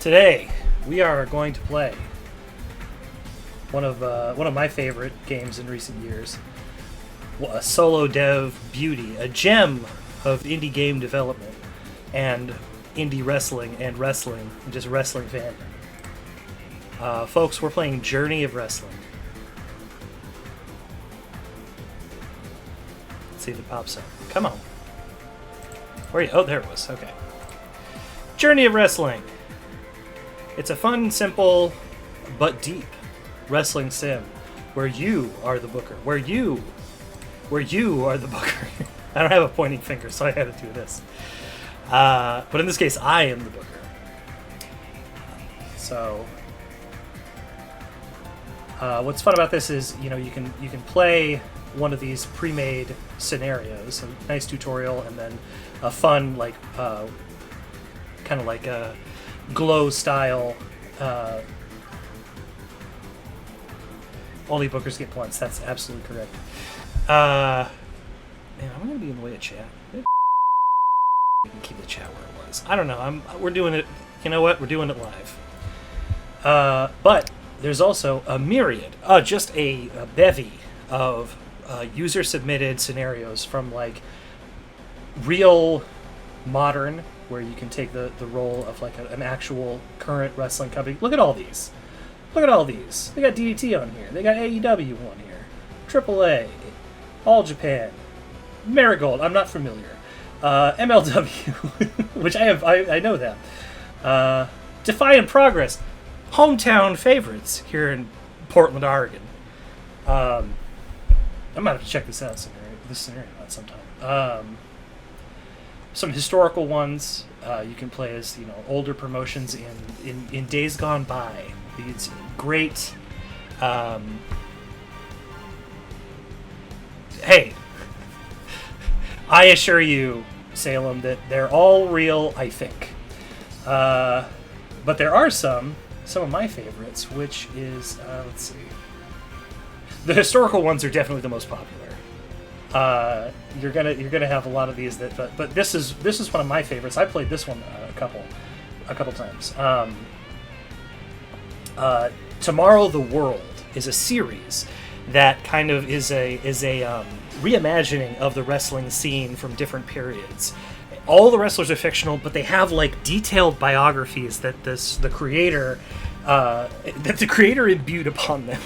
Today, we are going to play one of my favorite games in recent years. A solo dev beauty, a gem of indie game development, and indie wrestling, and just wrestling fandom. Folks, we're playing Journey of Wrestling. Let's see if it pops up. Come on. Where are you? Oh, there it was. Okay. Journey of Wrestling. It's a fun, simple, but deep wrestling sim where you are the booker. Where you are the booker. I don't have a pointing finger, so I had to do this. But in this case, I am the booker. So, what's fun about this is, you can play one of these pre-made scenarios, a nice tutorial, and then a fun, kind of like a Glow style. Only bookers get points. That's absolutely correct. Man, I'm gonna be in the way of chat. We can keep the chat where it was. I don't know. We're doing it. You know what? We're doing it live. But there's also a myriad, just a bevy of user submitted scenarios from like real modern, where you can take the role of like an actual current wrestling company. Look at all these. Look at all these. They got DDT on here. They got AEW on here. AAA. All Japan. Marigold. I'm not familiar. MLW, which I know them. Defiant Progress. Hometown favorites here in Portland, Oregon. I'm gonna have to check this scenario out sometime. Some historical ones. You can play as older promotions in days gone by. These great. Hey, I assure you, Salem, that they're all real. I think, but there are some of my favorites, which is let's see. The historical ones are definitely the most popular. You're gonna have a lot of these but this is one of my favorites. I played this one a couple times. Tomorrow the World is a series that kind of is a reimagining of the wrestling scene from different periods. All the wrestlers are fictional, but they have like detailed biographies that the creator imbued upon them.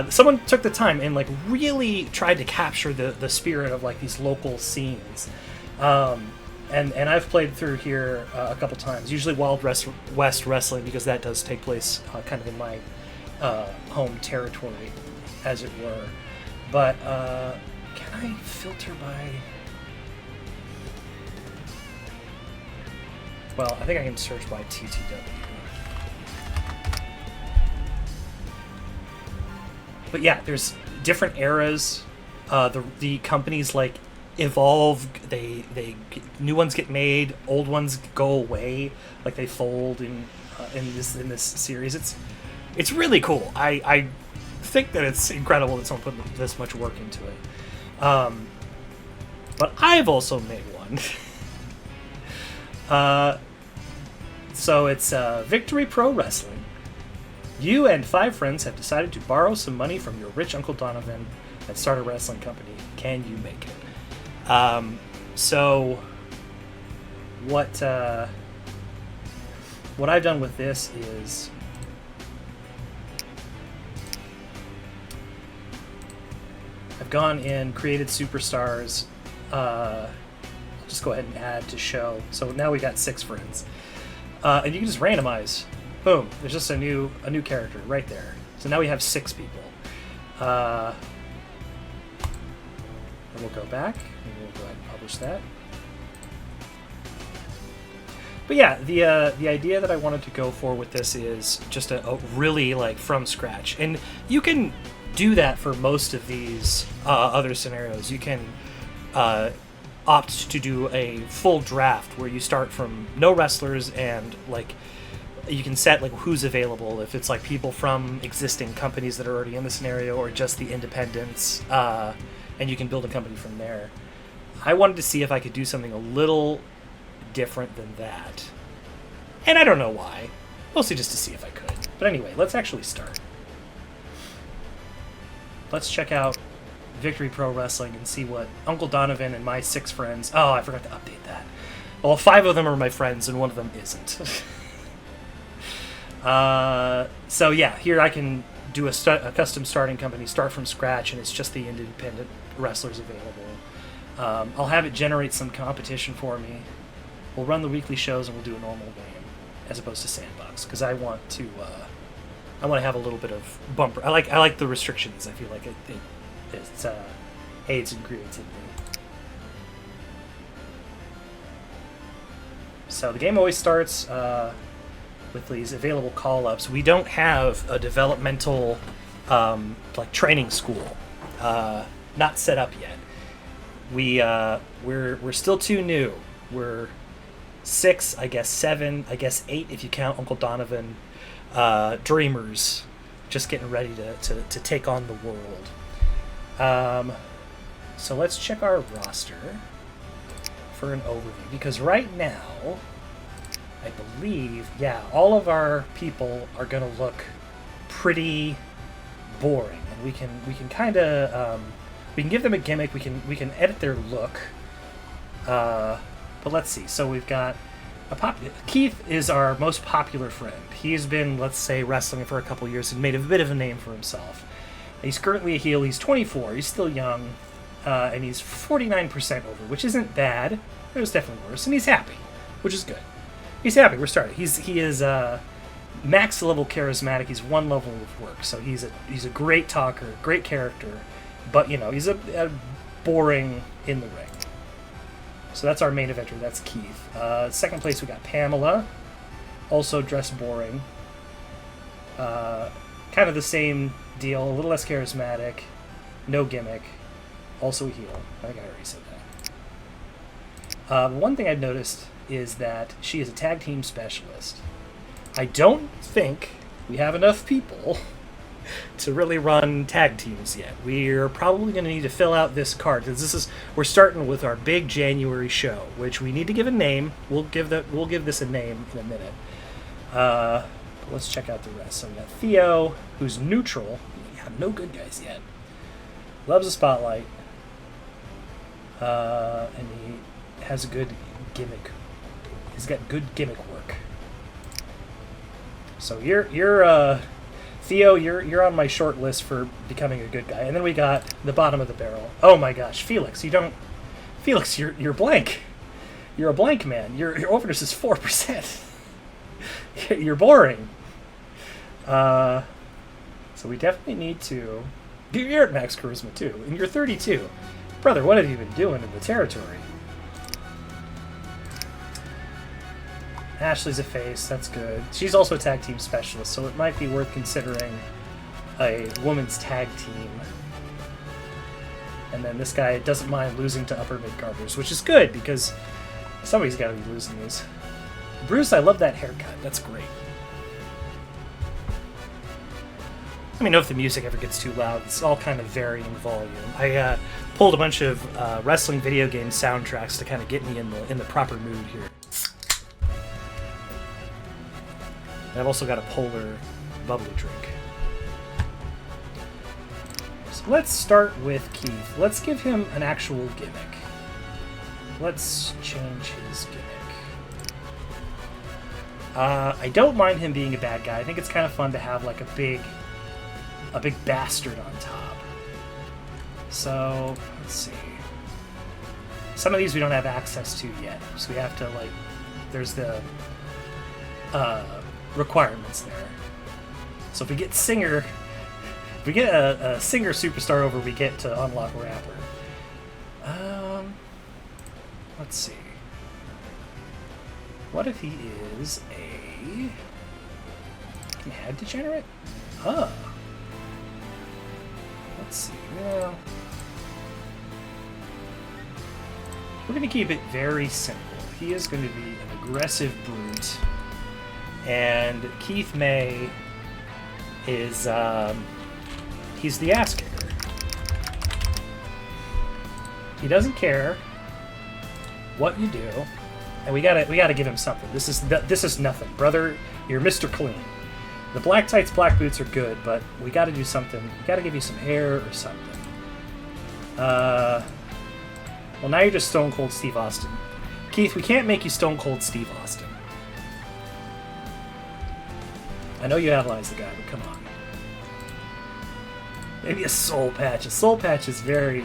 Someone took the time and like really tried to capture the spirit of like these local scenes. And I've played through here a couple times, usually Wild West Wrestling, because that does take place kind of in my home territory, as it were. But can I filter by... Well, I think I can search by TTW. But yeah, there's different eras. The companies like evolve. They new ones get made, old ones go away. Like they fold in this series. It's really cool. I think that it's incredible that someone put this much work into it. But I've also made one. So it's Victory Pro Wrestling. You and 5 friends have decided to borrow some money from your rich Uncle Donovan and start a wrestling company. Can you make it? So what I've done with this is I've gone in, created superstars. I'll just go ahead and add to show. So now we got 6 friends. And you can just randomize. Boom, there's just a new character right there. So now we have 6 people. And we'll go back, and we'll go ahead and publish that. But yeah, the idea that I wanted to go for with this is just a really like from scratch. And you can do that for most of these other scenarios. You can opt to do a full draft where you start from no wrestlers, and like you can set like who's available, if it's like people from existing companies that are already in the scenario or just the independents, and you can build a company from there. I wanted to see if I could do something a little different than that. And I don't know why. Mostly just to see if I could. But anyway, let's actually start. Let's check out Victory Pro Wrestling and see what Uncle Donovan and my 6 friends... Oh, I forgot to update that. Well, 5 of them are my friends and 1 of them isn't. So yeah, here I can do a custom starting company, start from scratch, and it's just the independent wrestlers available. I'll have it generate some competition for me. We'll run the weekly shows and we'll do a normal game as opposed to sandbox because I want to have a little bit of bumper. I like the restrictions. I feel like it aids in creativity. So the game always starts with these available call-ups. We don't have a developmental like training school, not set up yet. We're still too new. We're 6, I guess 7, I guess 8 if you count Uncle Donovan. Dreamers, just getting ready to take on the world. So let's check our roster for an overview, because right now, I believe, yeah, all of our people are going to look pretty boring, and we can kind of we can give them a gimmick. We can edit their look. But let's see. So we've got Keith is our most popular friend. He's been, let's say, wrestling for a couple years and made a bit of a name for himself. He's currently a heel. He's 24. He's still young, and he's 49% over, which isn't bad. It was definitely worse, and he's happy, which is good. He's happy. We're starting. He is max level charismatic. He's 1 level of work, so he's a great talker, great character, but he's a boring in the ring. So that's our main eventer. That's Keith. Second place we got Pamela, also dressed boring. Kind of the same deal, a little less charismatic, no gimmick, also a heel. I think I already said that. One thing I've noticed is that she is a tag team specialist. I don't think we have enough people to really run tag teams yet. We're probably going to need to fill out this card, because we're starting with our big January show, which we need to give a name. We'll give this a name in a minute. But let's check out the rest. So we got Theo, who's neutral. We have no good guys yet. Loves a spotlight, and he has a good gimmick. He's got good gimmick work. So you're Theo, you're on my short list for becoming a good guy. And then we got the bottom of the barrel. Oh my gosh, Felix, you're blank. You're a blank man. Your overdose is 4%. You're boring. So we definitely need to... You're at max charisma too, and you're 32. Brother, what have you been doing in the territory? Ashley's a face, that's good. She's also a tag team specialist, so it might be worth considering a women's tag team. And then this guy doesn't mind losing to upper mid-carders, which is good, because somebody's got to be losing these. Bruce, I love that haircut. That's great. Let me know if the music ever gets too loud. It's all kind of varying volume. I pulled a bunch of wrestling video game soundtracks to kind of get me in the proper mood here. And I've also got a polar bubbly drink. So let's start with Keith. Let's give him an actual gimmick. Let's change his gimmick. I don't mind him being a bad guy. I think it's kind of fun to have like a big bastard on top. So let's see. Some of these we don't have access to yet, so we have to there's the requirements there. So if we get a singer superstar over, we get to unlock rapper. Let's see. What if he is a head degenerate? Huh. Let's see. Well, we're going to keep it very simple. He is going to be an aggressive brute. And Keith May is, he's the ass kicker. He doesn't care what you do, And we gotta give him something. This is nothing, brother. You're Mr. Clean. The black tights, black boots are good, but we gotta do something. We gotta give you some hair or something. Well, now you're just Stone Cold Steve Austin. Keith, we can't make you Stone Cold Steve Austin. I know you analyze the guy, but come on. Maybe a soul patch. A soul patch is very...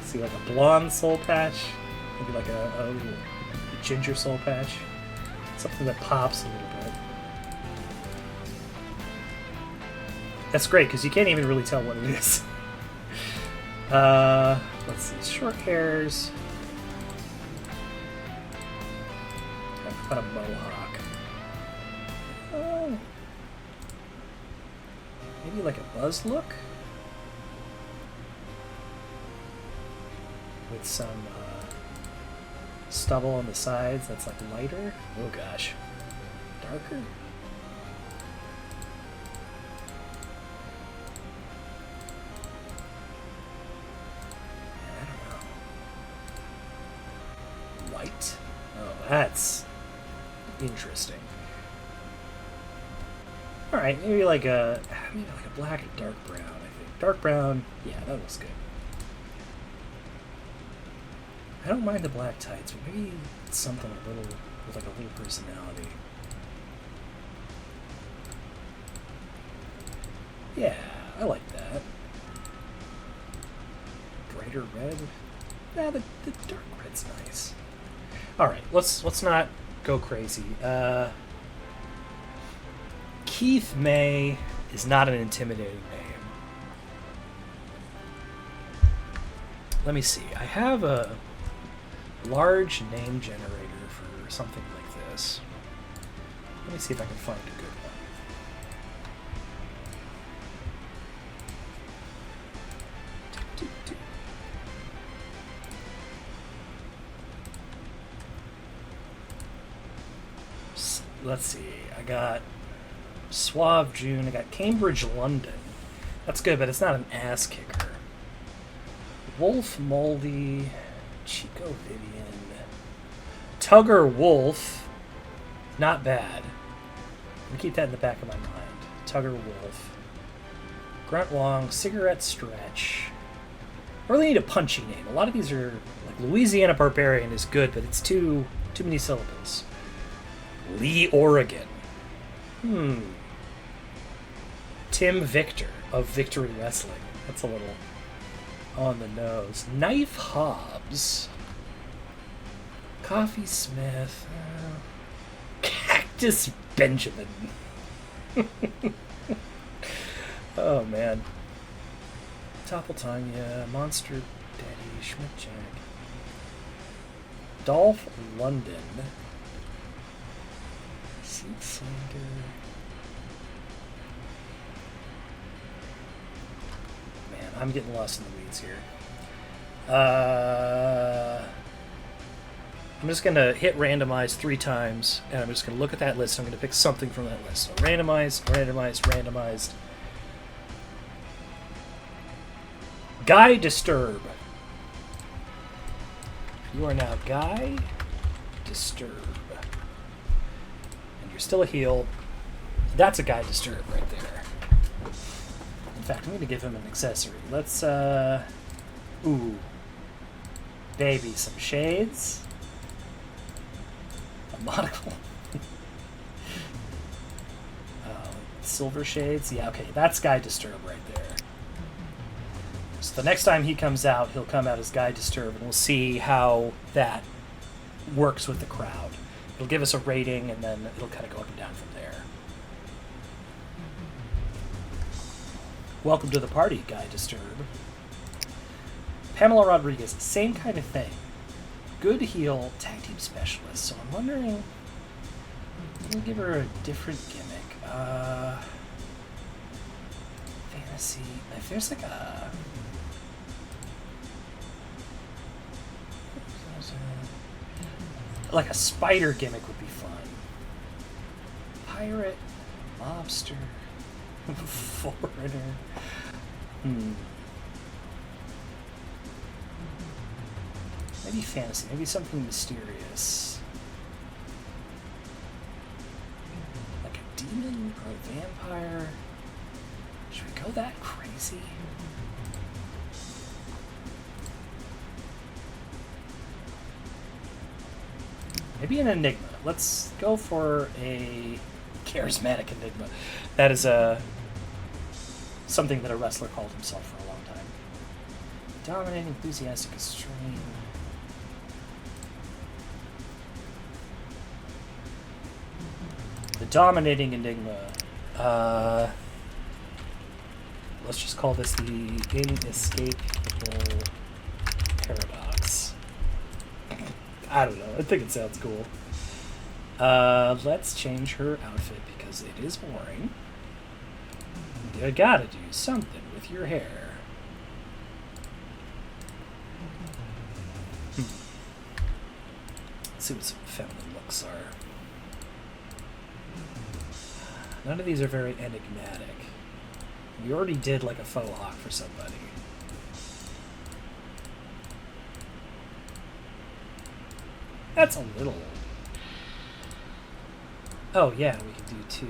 See, like a blonde soul patch. Maybe like a little ginger soul patch. Something that pops a little bit. That's great, because you can't even really tell what it is. Let's see. Short hairs. I've got a mohawk. Maybe like a buzz look? With some stubble on the sides that's like lighter. Oh gosh. Darker? White? Oh, that's interesting. Alright, maybe like a black or dark brown, I think. Dark brown, yeah, that looks good. I don't mind the black tights, but maybe something a little with like a little personality. Yeah, I like that. Brighter red? Yeah, the dark red's nice. Alright, let's not go crazy. Keith May is not an intimidating name. Let me see. I have a large name generator for something like this. Let me see if I can find a good one. Let's see. I got Suave June. I got Cambridge London. That's good, but it's not an ass kicker. Wolf Moldy. Chico Vivian. Tugger Wolf. Not bad. Let me keep that in the back of my mind. Tugger Wolf. Grunt Wong. Cigarette Stretch. I really need a punchy name. A lot of these are... like Louisiana Barbarian is good, but it's too many syllables. Lee Oregon. Tim Victor of Victory Wrestling. That's a little on the nose. Knife Hobbs. Coffee Smith. Cactus Benjamin. Oh, man. Topple Tanya. Monster Daddy. Schmidt Jack. Dolph London. Seat Sander. Man, I'm getting lost in the weeds here. I'm just going to hit randomize 3 times, and I'm just going to look at that list. I'm going to pick something from that list. So randomized, randomized, randomized. Guy Disturb. You are now Guy Disturb. And you're still a heel. That's a Guy Disturb right there. In fact, I'm going to give him an accessory. Let's, ooh. Baby, some shades. A monocle. Silver shades. Yeah, okay, that's Guy Disturb right there. So the next time he comes out, he'll come out as Guy Disturb, and we'll see how that works with the crowd. It'll give us a rating, and then it'll kind of go up and down from there. Welcome to the party, Guy Disturb. Pamela Rodriguez, same kind of thing. Good heel, tag team specialist. So I'm wondering, we'll give her a different gimmick. Fantasy. If there's like a spider gimmick would be fun. Pirate, lobster, foreigner. Maybe fantasy. Maybe something mysterious. Like a demon or a vampire. Should we go that crazy? Maybe an enigma. Let's go for a charismatic enigma. That is something that a wrestler called himself for a long time. Dominating, enthusiastic, extreme. The dominating enigma. Let's just call this the inescapable paradox. I don't know. I think it sounds cool. Let's change her outfit because it is boring. You gotta do something with your hair. Let's see what some feminine looks are. None of these are very enigmatic. We already did like a faux hawk for somebody. That's a little... Oh yeah, we can do two.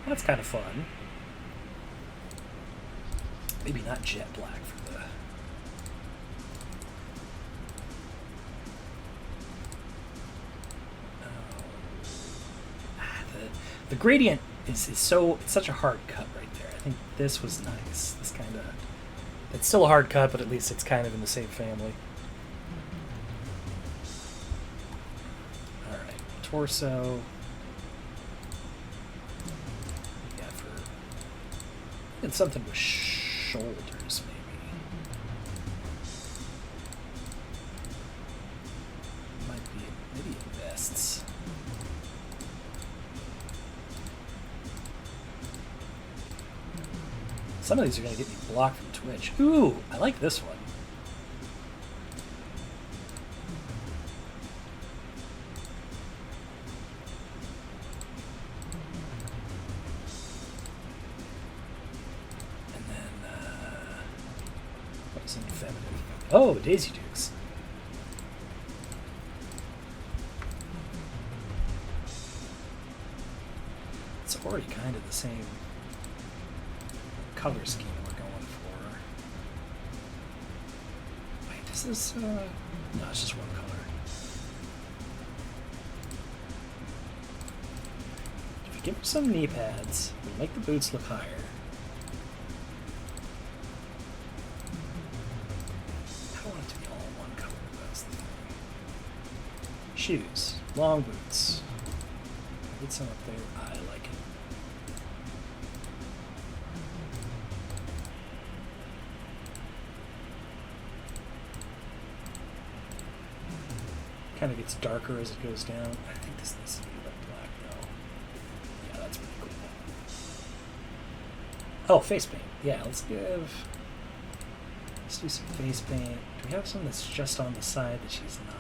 That's kind of fun. Maybe not jet black for the... The gradient is so... It's such a hard cut right there. I think this was nice. This kind of... It's still a hard cut, but at least it's kind of in the same family. Alright, torso... And something with shoulders, maybe. Might be, maybe vests. Some of these are going to get me blocked from Twitch. Ooh, I like this one. Oh, Daisy Dukes. It's already kind of the same color scheme we're going for. Wait, is this, no, it's just one color. If you give her some knee pads, it'll make the boots look higher. Shoes, long boots. Get some up there. I like it. Kind of gets darker as it goes down. I think this needs to be like black though. Yeah, that's pretty cool. Oh, face paint. Yeah, let's do some face paint. Do we have some that's just on the side that she's not?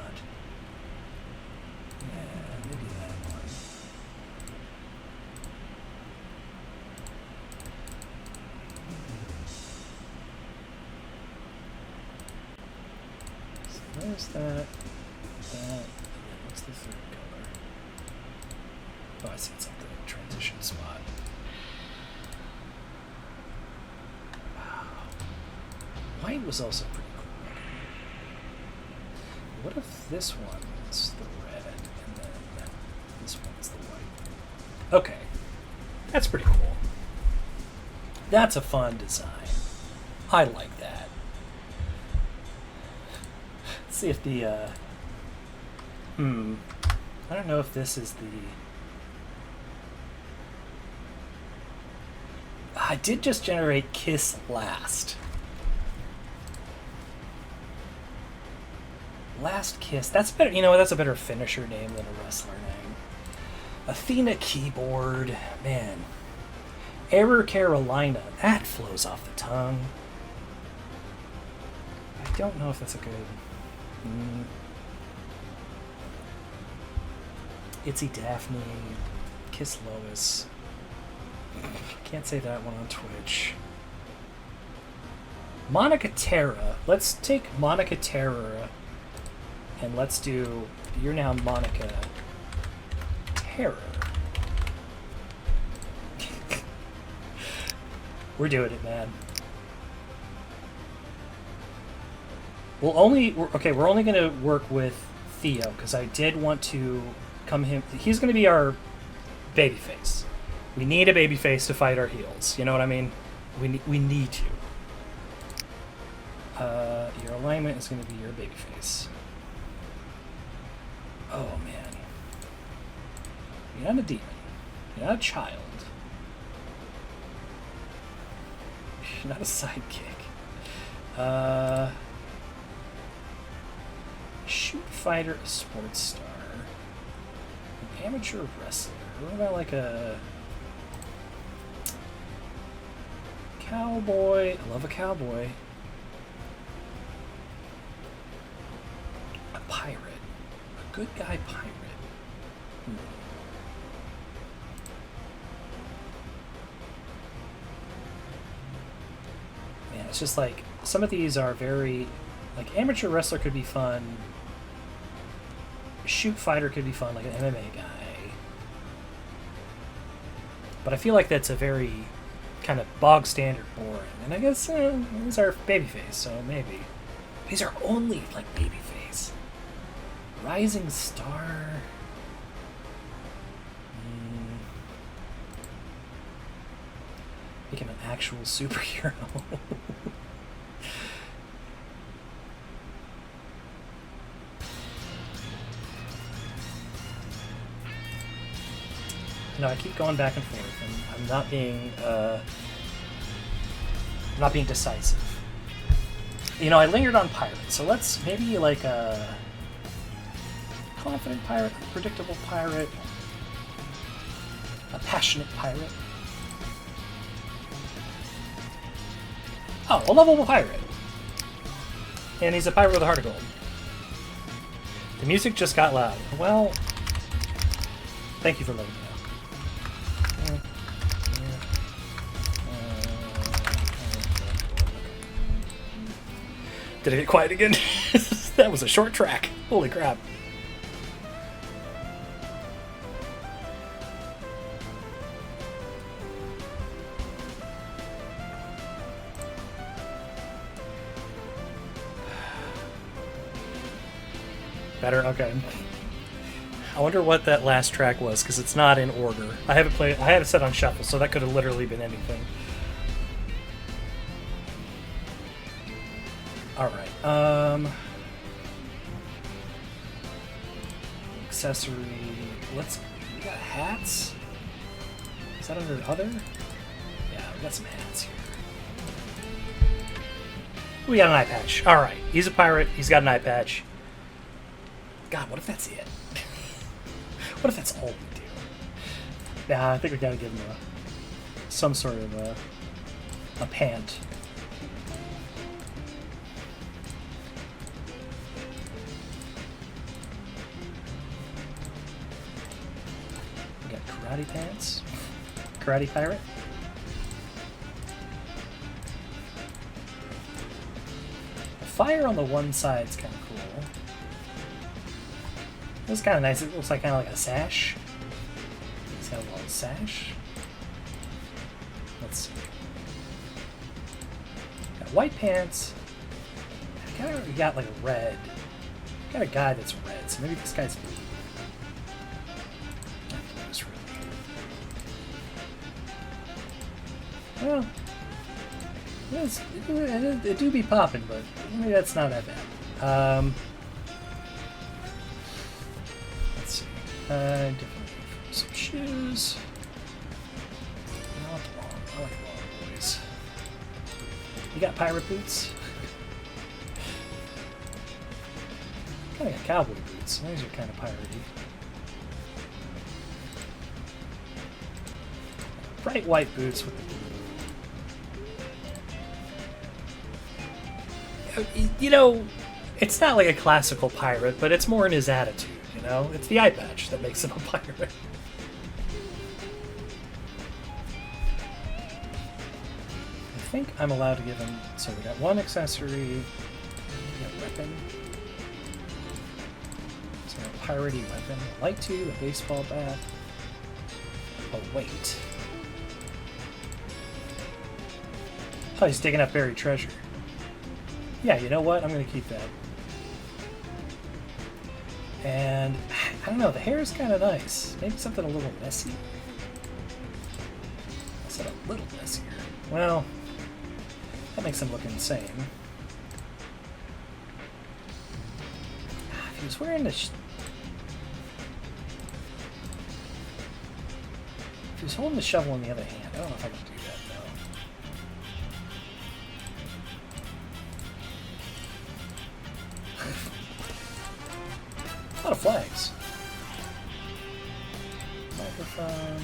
There's that, and then what's the third color? Oh, I see it's like the transition spot. Wow. White was also pretty cool. What if this one's the red, and then this one's the white? Okay. That's pretty cool. That's a fun design. I like that. See if the I don't know if this is the I did just generate Kiss Last Kiss. That's better, you know, that's a better finisher name than a wrestler name. Athena Keyboard, man. Error Carolina, that flows off the tongue. I don't know if that's a good Itsy Daphne, Kiss Lois. Can't say that one on Twitch. Monica Terra. Let's take Monica Terra and let's do... You're now Monica Terror. We're doing it, man. We're only going to work with Theo, because I did want to come him... He's going to be our babyface. We need a babyface to fight our heels. You know what I mean? We need to. Your alignment is going to be your babyface. Oh, man. You're not a demon. You're not a child. You're not a sidekick. Shoot fighter, a sports star. An amateur wrestler. What about like a... Cowboy. I love a cowboy. A pirate. A good guy pirate. Man, it's just like, some of these are very... Like, amateur wrestler could be fun. Shoot fighter could be fun, like an MMA guy. But I feel like that's a very kind of bog standard boring. And I guess these are babyface, so maybe. These are only like babyface. Rising star. Make him an actual superhero. No, I keep going back and forth, and I'm not being decisive. You know, I lingered on pirate, so let's maybe like a confident pirate, a predictable pirate, a passionate pirate. Oh, a lovable pirate. And he's a pirate with a heart of gold. The music just got loud. Well, thank you for letting me know. Did it get quiet again? That was a short track. Holy crap. Better? Okay. I wonder what that last track was, because it's not in order. I have it set on shuffle, so that could have literally been anything. Alright, accessory, we got hats? Is that under other? Yeah, we got some hats here. We got an eye patch. Alright, he's a pirate, he's got an eye patch. God, what if that's it? What if that's all we do? Yeah, I think we gotta give him some sort of a pant. Karate pants. Karate pirate. The fire on the one side's kind of cool. It's kind of nice. It looks like kind of like a sash. He's got a little sash. Let's see. Got white pants. We got like a red. Got a guy that's red, so maybe this guy's blue. Well, it do be popping, but maybe that's not that bad. Let's see. Definitely some shoes. I like long boys. You got pirate boots? Kind of got cowboy boots. Those are kind of piratey. Bright white boots with the blue. You know, it's not like a classical pirate, but it's more in his attitude, you know? It's the eye patch that makes him a pirate. think I'm allowed to give him... So we got one accessory, a weapon. So a piratey weapon, a light tube, a baseball bat, a weight. Oh, he's digging up buried treasure. Yeah, you know what? I'm going to keep that. And, I don't know, the hair is kind of nice. Maybe something a little messy. I said a little messier. Well, that makes him look insane. If he was wearing this... If he was holding the shovel in the other hand, I don't know if I can do that, though. A lot of flags. Microphone,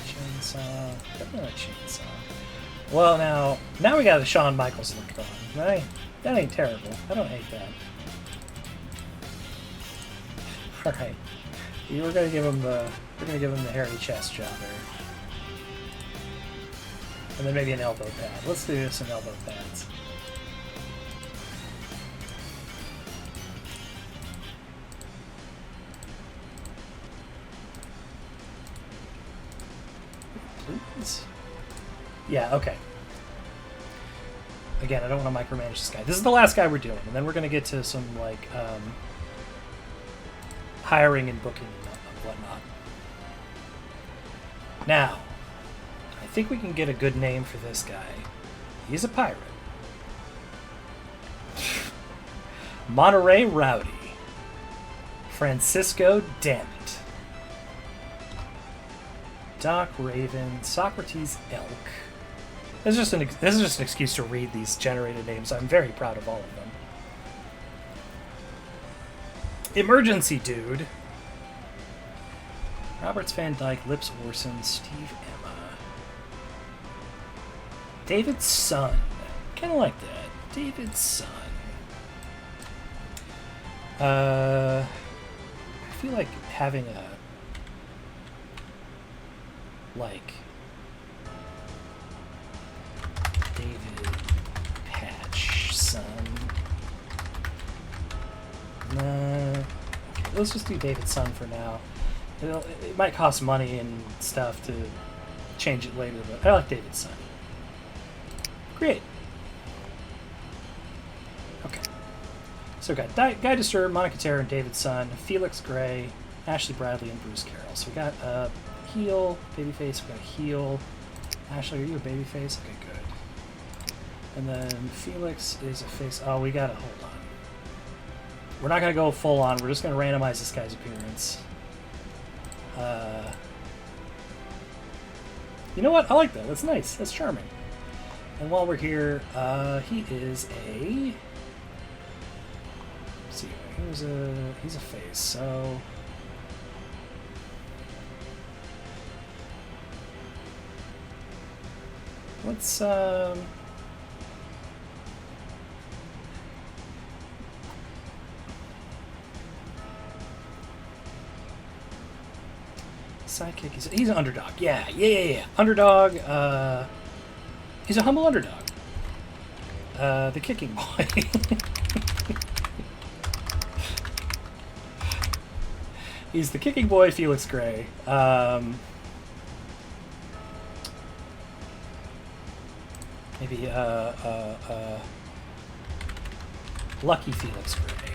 chainsaw, definitely a chainsaw. Well, now we got the Shawn Michaels look going. That ain't terrible. I don't hate that. All right, we're gonna give him the hairy chest jobber, and then maybe an elbow pad. Let's do some elbow pads. Please. Yeah, okay. Again, I don't want to micromanage this guy. This is the last guy we're doing, and then we're going to get to some, like, hiring and booking and whatnot. Now, I think we can get a good name for this guy. He's a pirate. Monterey Rowdy. Francisco Dammit. Doc Raven, Socrates Elk. This is just an excuse to read these generated names. I'm very proud of all of them. Emergency Dude. Roberts Van Dyke, Lips Orson, Steve Emma. David's Son. Kind of like that. David's Son. I feel like having a... like David Patch Son. Okay, let's just do David Son for now. It might cost money and stuff to change it later, but I like David Son. Great. Okay. So we got Guy Disturb, Monica Terra, and David Son, Felix Gray, Ashley Bradley, and Bruce Carroll. So we got heel, babyface, we got heel. Ashley, are you a babyface? Okay, good. And then Felix is a face. Oh, we gotta hold on. We're not gonna go full on. We're just gonna randomize this guy's appearance. You know what? I like that. That's nice. That's charming. And while we're here, he is a... Let's see, he's a face, so... Let's, Sidekick, he's an underdog. Yeah. Underdog, he's a humble underdog. The Kicking Boy. He's the Kicking Boy, Felix Gray. Maybe, Lucky Felix Gray.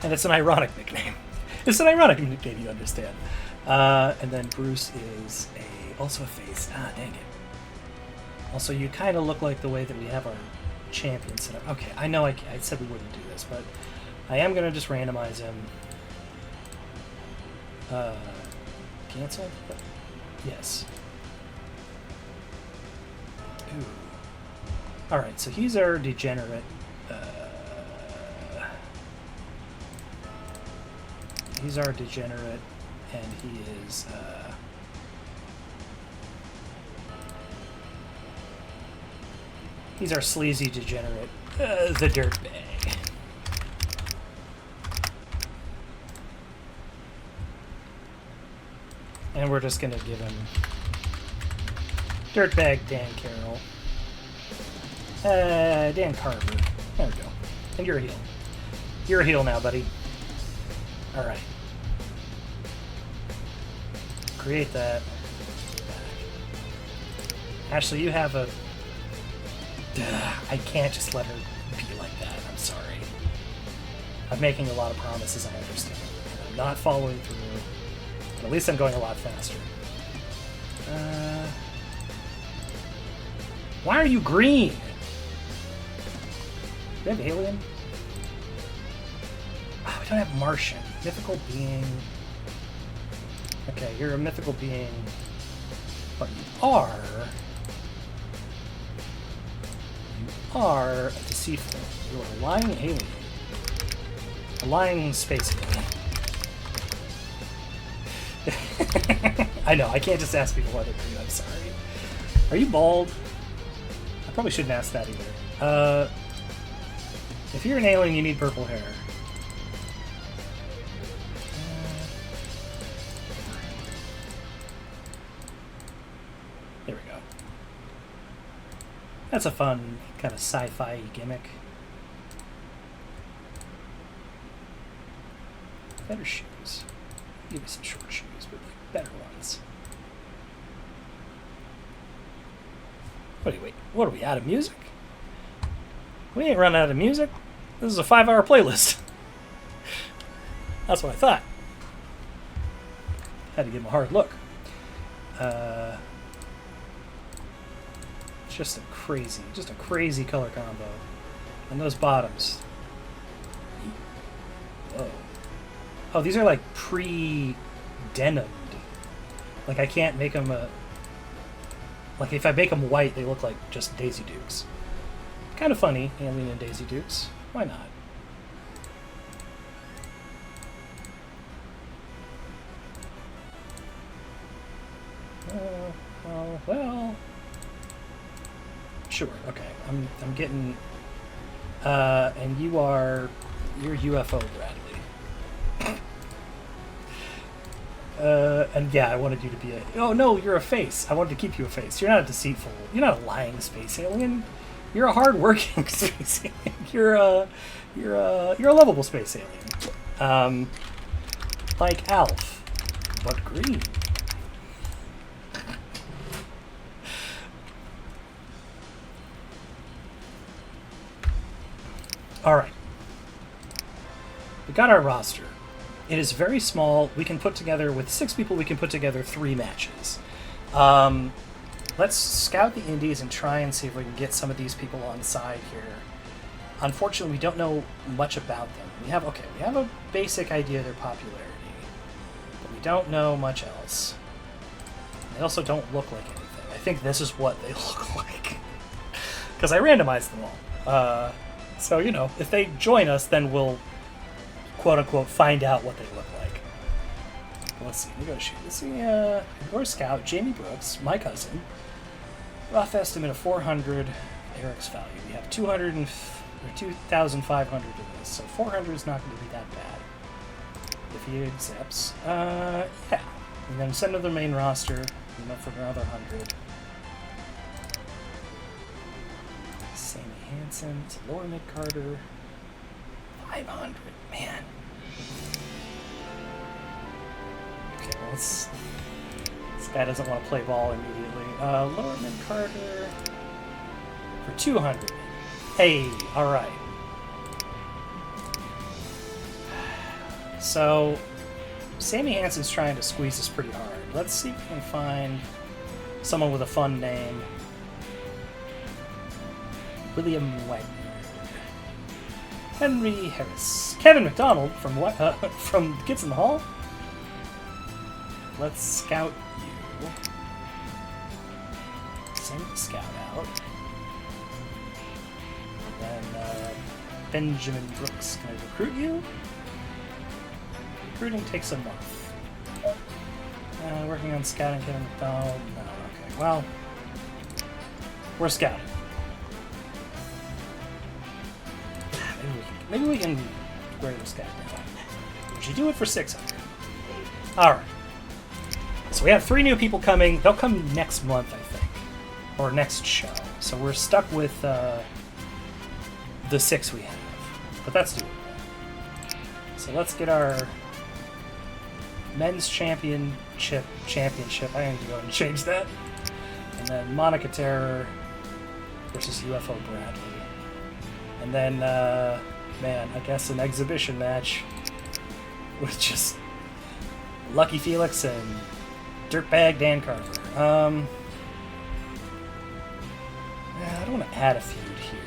And it's an ironic nickname. It's an ironic nickname, you understand. And then Bruce is also a face. Ah, dang it. Also, you kind of look like the way that we have our champion set up. Okay, I know I said we wouldn't do this, but I am going to just randomize him. Cancel? Yes. Ooh. Alright, so he's our degenerate. He's our degenerate, and he is, he's our sleazy degenerate, the dirtbag. And we're just gonna give him Dirtbag Dan Carroll. Dan Carver. There we go. And you're a heel. You're a heel now, buddy. Alright. Create that. Ashley, you have a... I can't just let her be like that. I'm sorry. I'm making a lot of promises, I understand. I'm not following through. But at least I'm going a lot faster. Why are you green? Do we have alien? Oh, we don't have Martian. Mythical being. Okay, you're a mythical being. But you are a deceitful. You are a lying alien. A lying space alien. I know, I can't just ask people why they're green, I'm sorry. Are you bald? I probably shouldn't ask that either. If you're an alien, you need purple hair. There we go. That's a fun kind of sci-fi gimmick. Better shoes. Give me some short shoes, but like better ones. What are we out of music? We ain't run out of music. This is a 5-hour playlist. That's what I thought. Had to give him a hard look. It's just a crazy color combo. And those bottoms. Whoa. Oh, these are like pre-denimed. Like I can't make them like if I make them white, they look like just Daisy Dukes. Kind of funny, Alien and Daisy Dukes. Why not? Well. Sure. Okay. I'm getting. And you're UFO Bradley. And yeah, I wanted you to be a. Oh no, you're a face. I wanted to keep you a face. You're not a deceitful. You're not a lying space alien. You're a hard-working space alien. You're a lovable space alien. Like Alf, but green. All right. We got our roster. It is very small. We can put together, with 6 people, we can put together 3 matches. Let's scout the indies and try and see if we can get some of these people on side here. Unfortunately, we don't know much about them. We have a basic idea of their popularity, but we don't know much else. They also don't look like anything. I think this is what they look like. Because I randomized them all. So, if they join us, then we'll, quote-unquote, find out what they look like. Let's see, negotiate. Let's see, your scout, Jamie Brooks, my cousin. Rough estimate of 400 Eric's value. We have 2,500 of this, so 400 is not going to be that bad. If he accepts. Yeah. And then send to the main roster, for another 100. Sammy Hansen, Laura McCarter. 500, man. Okay, well, this guy doesn't want to play ball immediately. Laura McCarter for 200. Hey, all right. So, Sammy Hansen's trying to squeeze us pretty hard. Let's see if we can find someone with a fun name. William Wagner. Henry Harris. Kevin McDonald from Kids in the Hall. Let's scout you. Send the scout out. Then Benjamin Brooks. Can I recruit you? Recruiting takes a month. Working on scouting Kevin McDonald. No, okay. Well, we're scouting. Maybe we can wear this guy down. We should do it for 600. Alright. So we have 3 new people coming. They'll come next month, I think. or next show. So we're stuck with the 6 we have, but that's doable. So let's get our men's championship. I need to go and change that. And then Monica Terror versus UFO Bradley. And then, man, I guess an exhibition match with just Lucky Felix and Dirtbag Dan Carver. I don't want to add a feud here.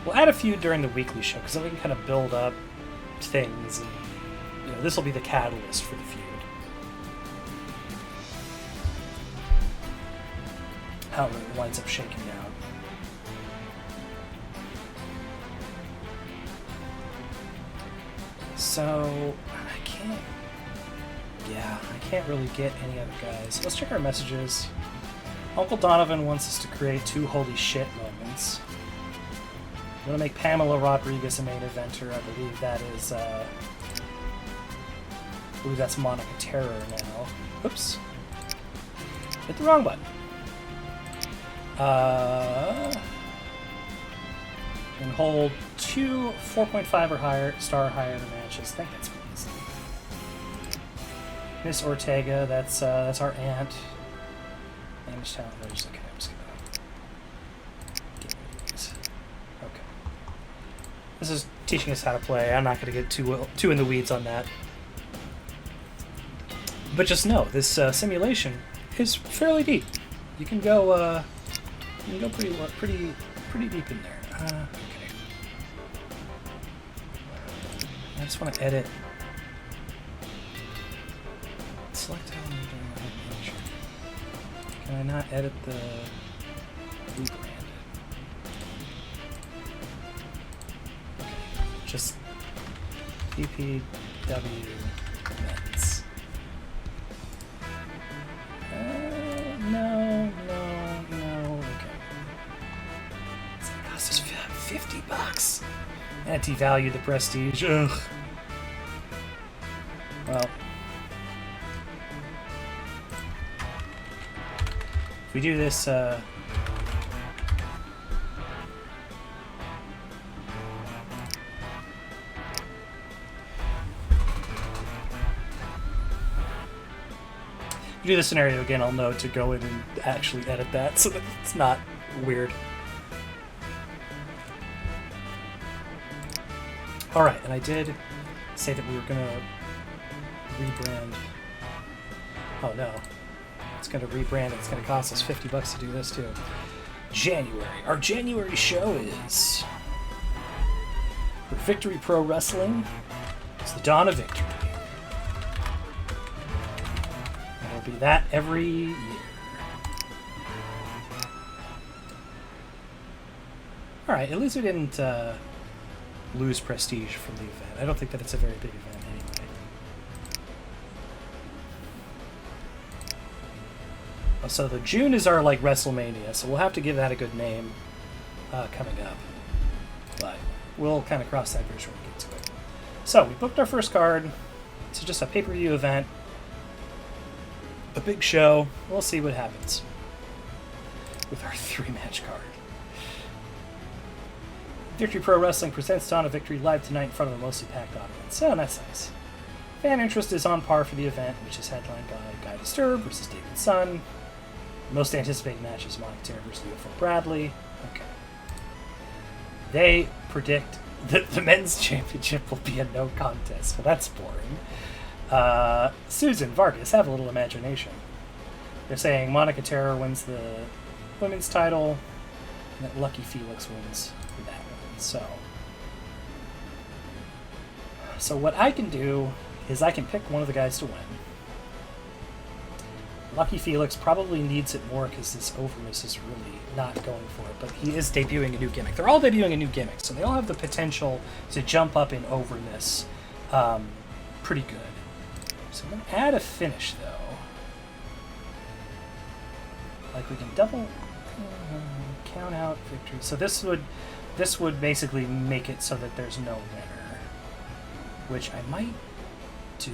We'll add a feud during the weekly show, because then we can kind of build up things. And, this will be the catalyst for the feud. How it winds up shaking out. So, I can't really get any other guys. Let's check our messages. Uncle Donovan wants us to create 2 holy shit moments. I'm going to make Pamela Rodriguez a main eventer. I believe that is, that's Monica Terror now. Oops. Hit the wrong button. And hold 2 4.5 or higher star higher matches. I think that's pretty easy. Miss Ortega, that's our aunt. Damage talent raise. Okay, I'm just gonna get rid of these. Okay. This is teaching us how to play. I'm not gonna get too in the weeds on that. But just know this simulation is fairly deep. You can go pretty deep in there. Okay. I just want to edit. Select element during my animation. Can I not edit the rebrand? Okay. Just PPW events. No. Okay. It's gonna cost us $50. That devalued the prestige. Ugh. Well, if we do this, do this scenario again, I'll know to go in and actually edit that so that it's not weird. Alright, and I did say that we were going to rebrand. Oh no. It's going to rebrand. It's going to cost us $50 to do this too. January. Our January show is for Victory Pro Wrestling. It's the Dawn of Victory. It'll be that every year. Alright, at least we didn't lose prestige from the event. I don't think that it's a very big event anyway. So the June is our WrestleMania, so we'll have to give that a good name coming up. But we'll kind of cross that bridge when we get to it. So we booked our first card. It's just a pay-per-view event. A big show. We'll see what happens with our 3-match card. Victory Pro Wrestling presents Dawn of Victory live tonight in front of a mostly packed audience. Oh, that's nice. Fan interest is on par for the event, which is headlined by Guy Disturbed versus David Sun. Most anticipated match is Monica Terror versus UFO Bradley. Okay. They predict that the men's championship will be a no contest. Well, that's boring. Susan, Vargas, have a little imagination. They're saying Monica Terror wins the women's title, and that Lucky Felix wins that one. So what I can do is I can pick one of the guys to win. Lucky Felix probably needs it more because this overness is really not going for it, but he is debuting a new gimmick. They're all debuting a new gimmick, so they all have the potential to jump up in overness pretty good. So I'm going to add a finish, though. Like we can double count out victory. So this would basically make it so that there's no winner, which I might do.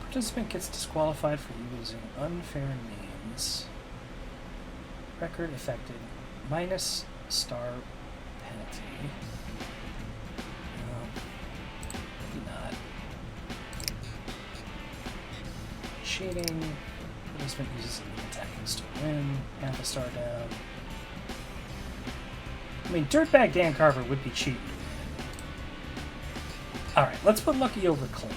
Participant gets disqualified for using unfair names. Record affected. Minus star penalty. Maybe not. Cheating. Replacement uses an attack and still win. Half a star down. I mean, Dirtbag Dan Carver would be cheating. Alright, let's put Lucky over Clean.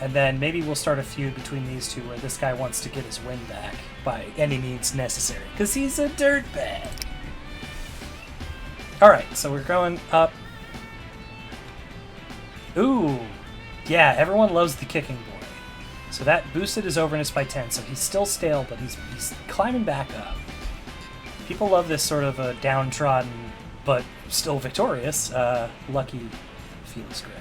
And then maybe we'll start a feud between these two where this guy wants to get his win back by any means necessary. Because he's a dirtbag. Alright, so we're going up. Ooh. Yeah, everyone loves the kicking boy. So that boosted his overness by 10, so he's still stale, but he's climbing back up. People love this sort of a downtrodden, but still victorious, Lucky Felix Gray.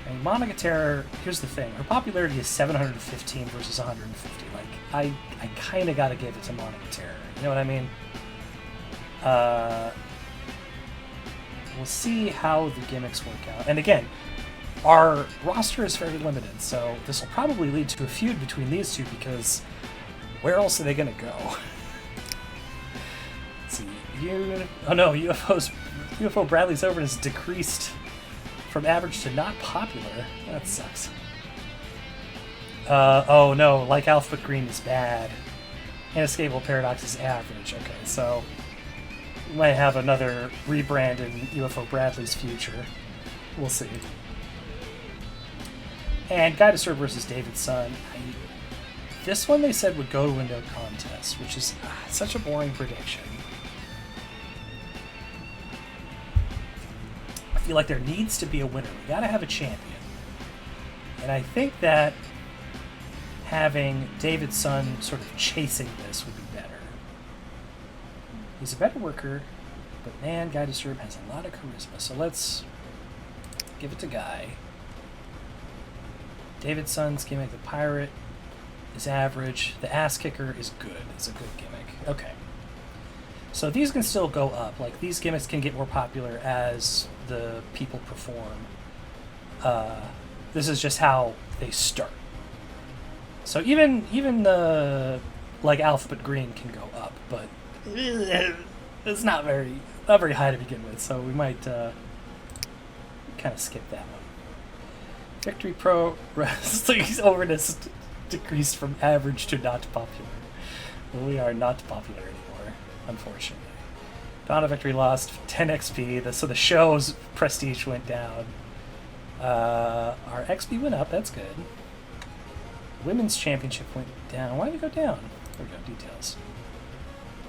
And Monica Terror, here's the thing. Her popularity is 715 versus 150. Like, I kind of got to give it to Monica Terror. You know what I mean? We'll see how the gimmicks work out. And again, our roster is very limited, so this will probably lead to a feud between these two because where else are they going to go? Let's see. Oh no, UFO Bradley's overness decreased from average to not popular. That sucks. Oh no, like Alphabet Green is bad. Inescapable Paradox is average. Okay, so we might have another rebrand in UFO Bradley's future. We'll see. And Guy to Serve versus David Sun. This one they said would go to a no contest, which is such a boring prediction. I feel like there needs to be a winner. We gotta have a champion. And I think that having David Sun sort of chasing this would be better. He's a better worker, but man, Guy to Serve has a lot of charisma. So let's give it to Guy. David Sun's gimmick, the pirate, is average. The ass kicker is good. It's a good gimmick. Okay. So these can still go up. Like, these gimmicks can get more popular as the people perform. This is just how they start. So even the, like, Alphabet Green can go up, but it's not very high to begin with, so we might kind of skip that one. Victory Pro Wrestling's overness decreased from average to not popular. Well, we are not popular anymore, unfortunately. Dawn of Victory lost 10 XP, so the show's prestige went down. Our XP went up, that's good. Women's Championship went down. Why did it go down? There we go, details.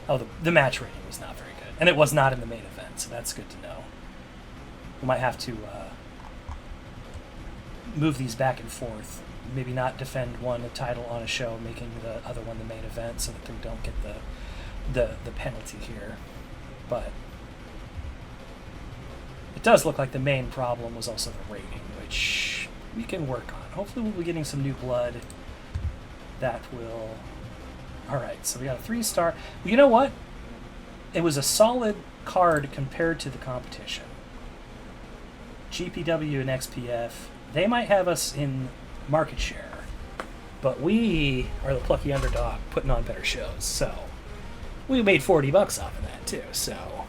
Oh, the match rating was not very good. And it was not in the main event, so that's good to know. We might have to move these back and forth. Maybe not defend one a title on a show, making the other one the main event so that we don't get the penalty here. But it does look like the main problem was also the rating, which we can work on. Hopefully we'll be getting some new blood that will... Alright, so we got a 3-star. Well, you know what? It was a solid card compared to the competition. GPW and XPF, they might have us in market share, but we are the plucky underdog putting on better shows, so we made $40 off of that too, so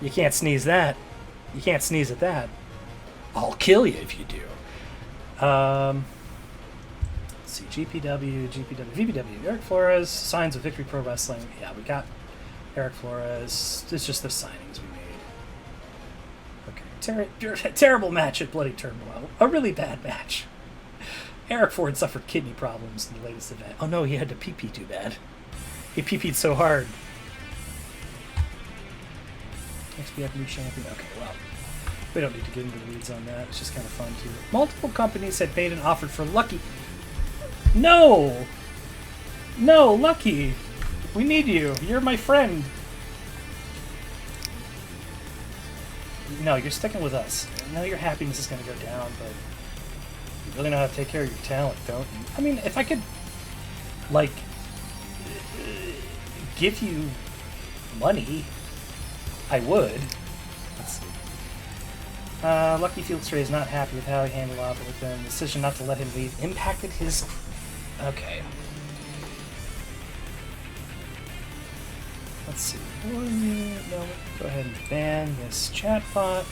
you can't sneeze that. You can't sneeze at that. I'll kill you if you do. Let's see, GPW, VPW, Eric Flores, signs of Victory Pro Wrestling. Yeah, we got Eric Flores. It's just the signings we made. Okay, terrible match at Bloody Turmoil. A really bad match. Eric Ford suffered kidney problems in the latest event. Oh no, he had to pee-pee too bad. He pee-peed so hard. XPF new champion. Okay, well, we don't need to get into the weeds on that. It's just kind of fun too. Multiple companies had made an offer for Lucky. No! No, Lucky! We need you. You're my friend. No, you're sticking with us. I know your happiness is going to go down, but you really know how to take care of your talent, don't you? I mean, if I could, like, give you money, I would. Let's see. Lucky Felix Ray is not happy with how he handled off with him. The decision not to let him leave impacted his Okay. Let's see. No, go ahead and ban this chatbot.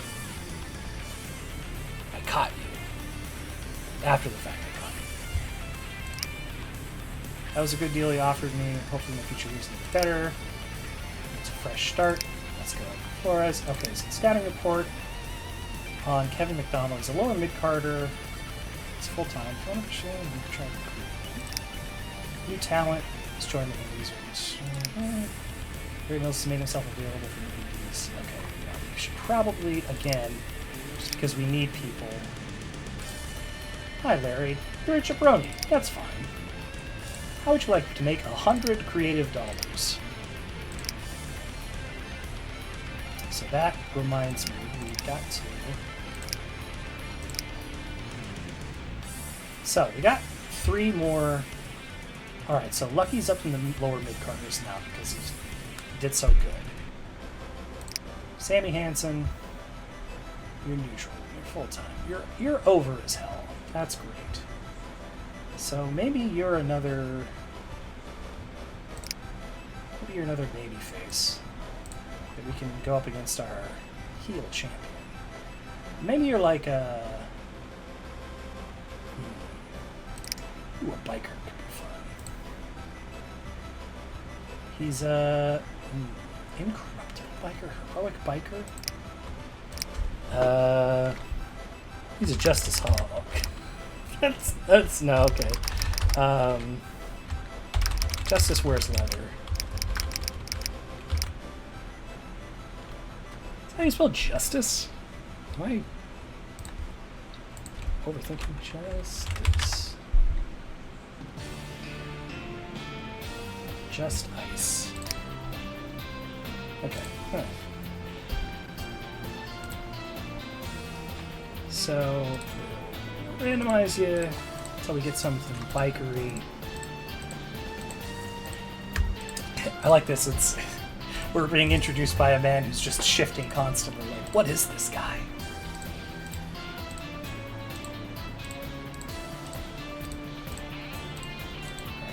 I caught you. After the fact, I caught you. That was a good deal he offered me. Hopefully my future reason to be better. It's a fresh start. Let's go. Flores. Okay, so the scouting report on Kevin McDonald. He's a lower mid-carder. It's full-time. New talent. He's joined the Indies. Gary Mills has made himself available for the Indies. Okay, yeah, we should probably, again, just because we need people. Hi, Larry. You're a jabroni. That's fine. How would you like to make $100 creative dollars? So that reminds me, we've got to... So, we got 3 more... Alright, so Lucky's up in the lower mid-carders now because he did so good. Sammy Hansen, you're neutral, you're full-time. You're over as hell. That's great. So maybe you're another... Maybe you're another babyface that we can go up against our heel champion. Maybe you're like a... Ooh, a biker could be fun. He's a... incorruptible biker? Heroic biker? He's a Justice Hawk. That's... No, okay. Justice wears leather. How do you spell justice? Am I overthinking justice? Just ice. Okay. Huh. So randomize you until we get something bikery. I like this. It's we're being introduced by a man who's just shifting constantly. Like, what is this guy?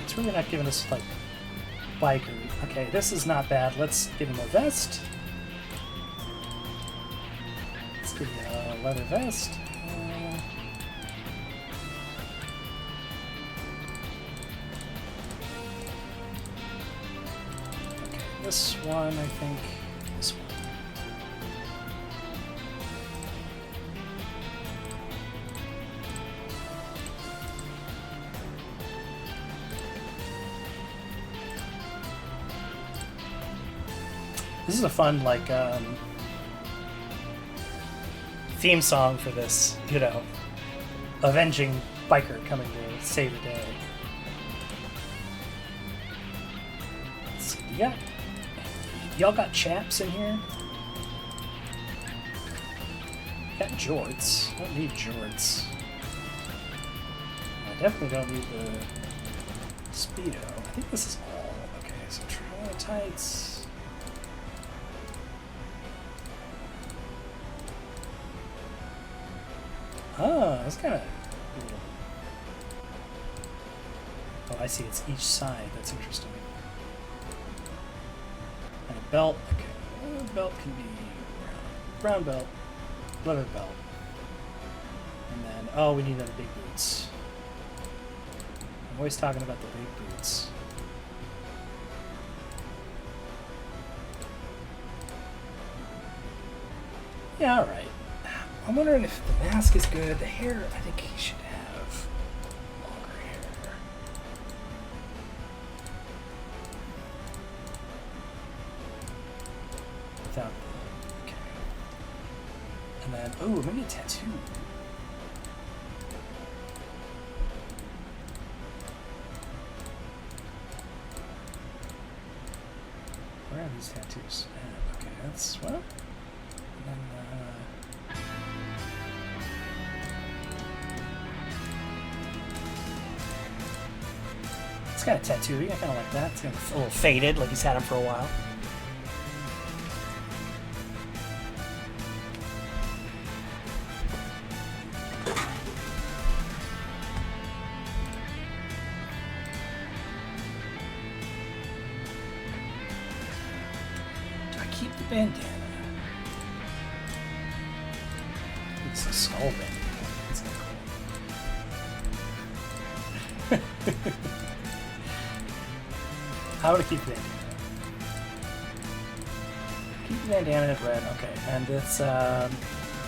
It's really not giving us like biker. Okay, this is not bad. Let's give him a vest. Let's give him a leather vest. Okay, this one, I think. This one. This is a fun, like, theme song for this, you know, avenging biker coming to save the day. Let's see, y'all got chaps in here? Got jorts. I don't need jorts. I definitely don't need the Speedo. I think this is all. Okay, so travel tights. Oh, that's kind of cool. Oh, I see. It's each side. That's interesting. And a belt. Okay. A belt can be brown belt, leather belt. And then, oh, we need the big boots. I'm always talking about the big boots. Yeah, all right. I'm wondering if the mask is good. The hair, I think he should have longer hair. Without the... Okay. And then, oh, maybe a tattoo. Where are these tattoos? Okay, that's, well... And then, it's got a tattoo. I kind of like that. It's kind of a little faded, like he's had him for a while. The bandana. It's a skull bandana. That's kind of cool. How would I keep the bandana? Keep the bandana in red. Okay, and it's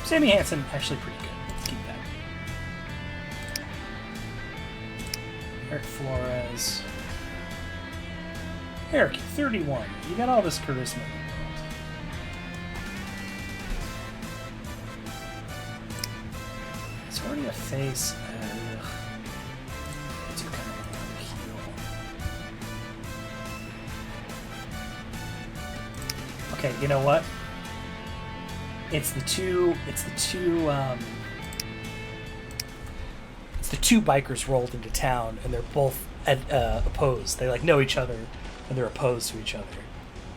Sammy Hansen actually pretty good. Let's keep that. Eric Flores. Eric, 31. You got all this charisma in the world. It's already a face. I do kind of want to heal. Okay, you know what? It's the two bikers rolled into town, and they're both opposed. They like know each other, and they're opposed to each other.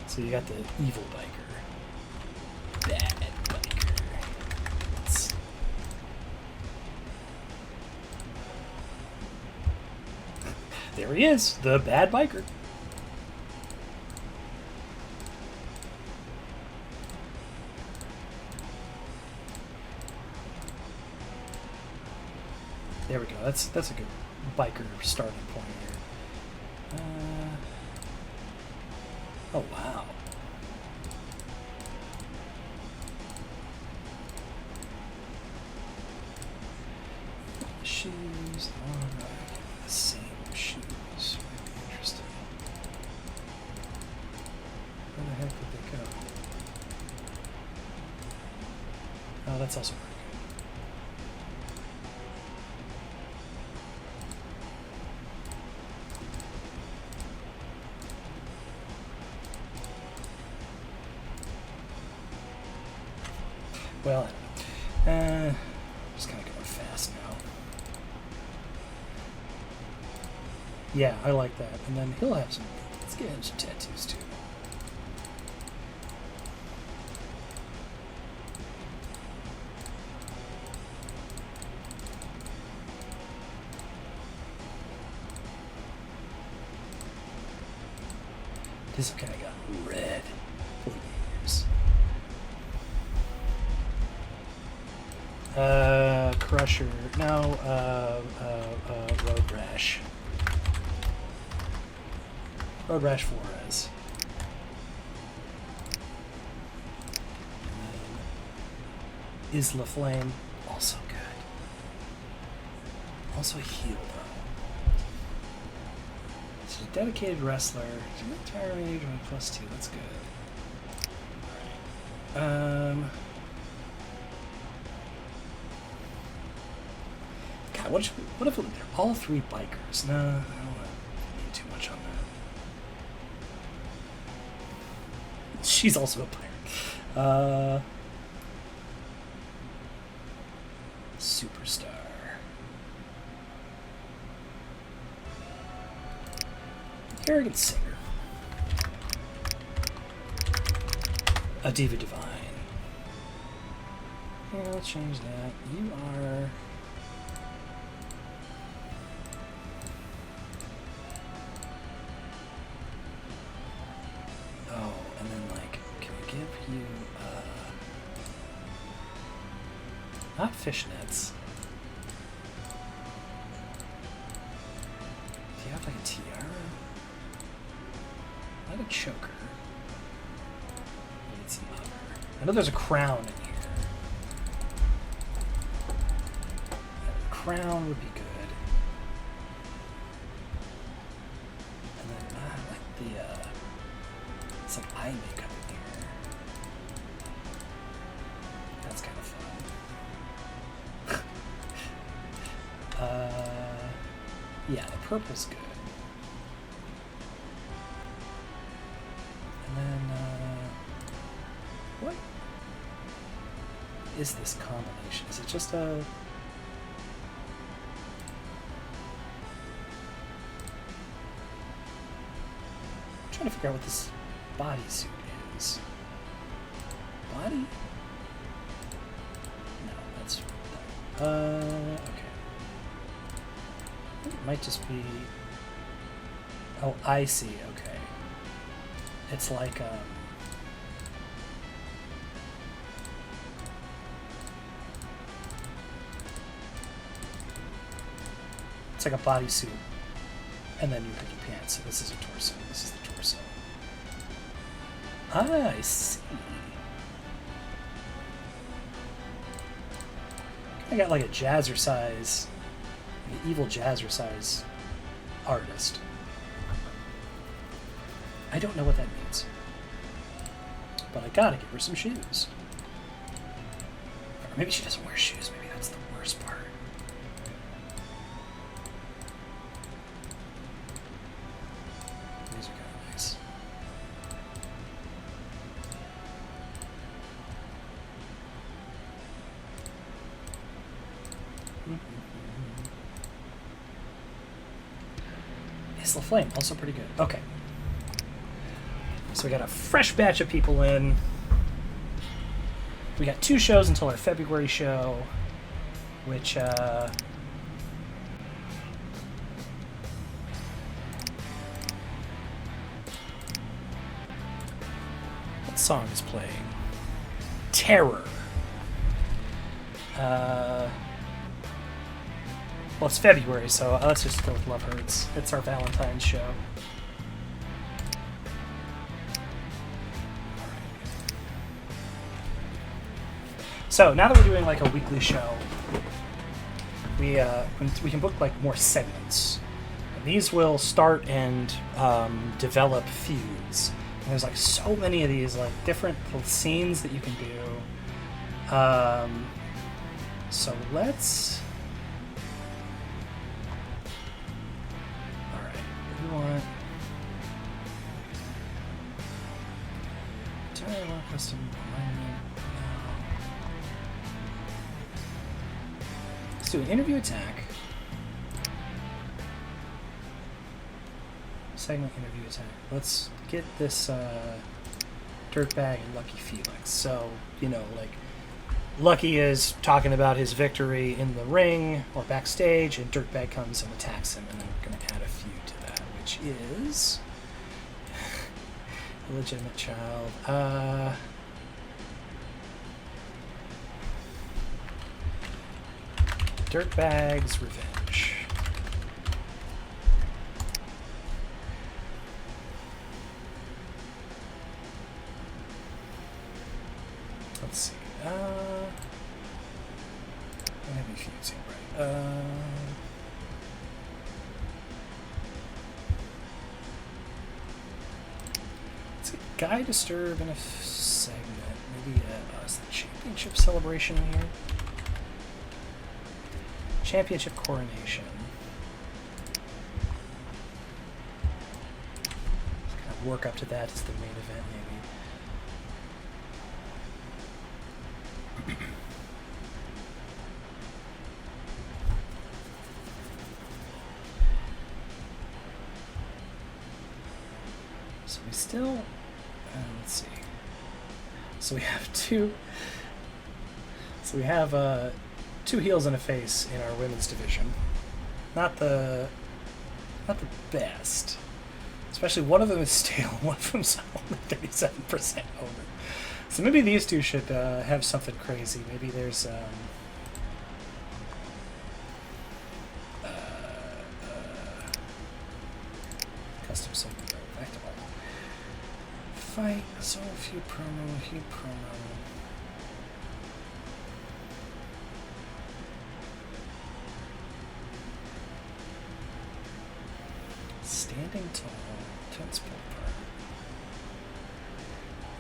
So you got the evil biker, bad biker. There he is, the bad biker. There we go. That's a good biker starting point here. Oh wow. Shoes. Alright. The same shoes. Might be interesting. Where the heck did they go? Oh, that's also pretty good. Well, just kind of going fast now. Yeah, I like that. And then he'll have some. Let's get him some tattoos too. This guy got red for years. Crusher. No, Road Rash. Road Rash Flores. And then Isla Flame. Also good. Also a heel, though. It's a dedicated wrestler. Tire range +2. That's good. Alright. What if they're all three bikers? No, I don't want to need too much on that. She's also a pirate. Superstar. Arrogant singer. A diva divine. Yeah, let's change that. You are... Not fishnets. Do you have like a tiara? Not a choker. I need some other. I know there's a crown in here. A crown would be good. And then I like the it's like eye makeup in here. That's kind of fun. Yeah, the purple's good. And then, what is this combination? Is it just a... I'm trying to figure out what this bodysuit is. Body? No, that's... okay. It might just be... Oh, I see, okay. It's like, It's like a bodysuit, and then you pick your pants. So this is a torso. This is the torso. I see. I got like a jazzercise, an evil jazzercise artist. I don't know what that means. But I gotta give her some shoes. Or maybe she doesn't wear shoes. Maybe that's the worst part. These are kind of nice. Isla Flame, also pretty good. Okay. So we got a fresh batch of people in. We got 2 shows until our February show, which, what song is playing? Terror. Well, it's February, so let's just go with Love Hurts. It's our Valentine's show. So now that we're doing like a weekly show, we can book like more segments. And these will start and develop feuds. And there's like so many of these like different little scenes that you can do. So let's. All right, what do we want? Entire custom alignment. Let's do an interview attack. Segment interview attack. Let's get this Dirtbag and Lucky Felix. So, you know, like, Lucky is talking about his victory in the ring or backstage, and Dirtbag comes and attacks him, and then we're going to add a feud to that, which is Illegitimate Child. Dirtbag's Revenge. Let's see. I don't have any feuds here, right? Let's see. Guy Disturb in a segment. Maybe is the championship celebration here? Championship coronation. Let's kind of work up to that as the main event, maybe. So we still, let's see. So we have two. So we have 2 heels and a face in our women's division. Not the best. Especially one of them is stale, one of them's only 37% over. So maybe these 2 should have something crazy. Maybe there's custom segment effectable. Fight, so few promo. Standing tall, tense pull part.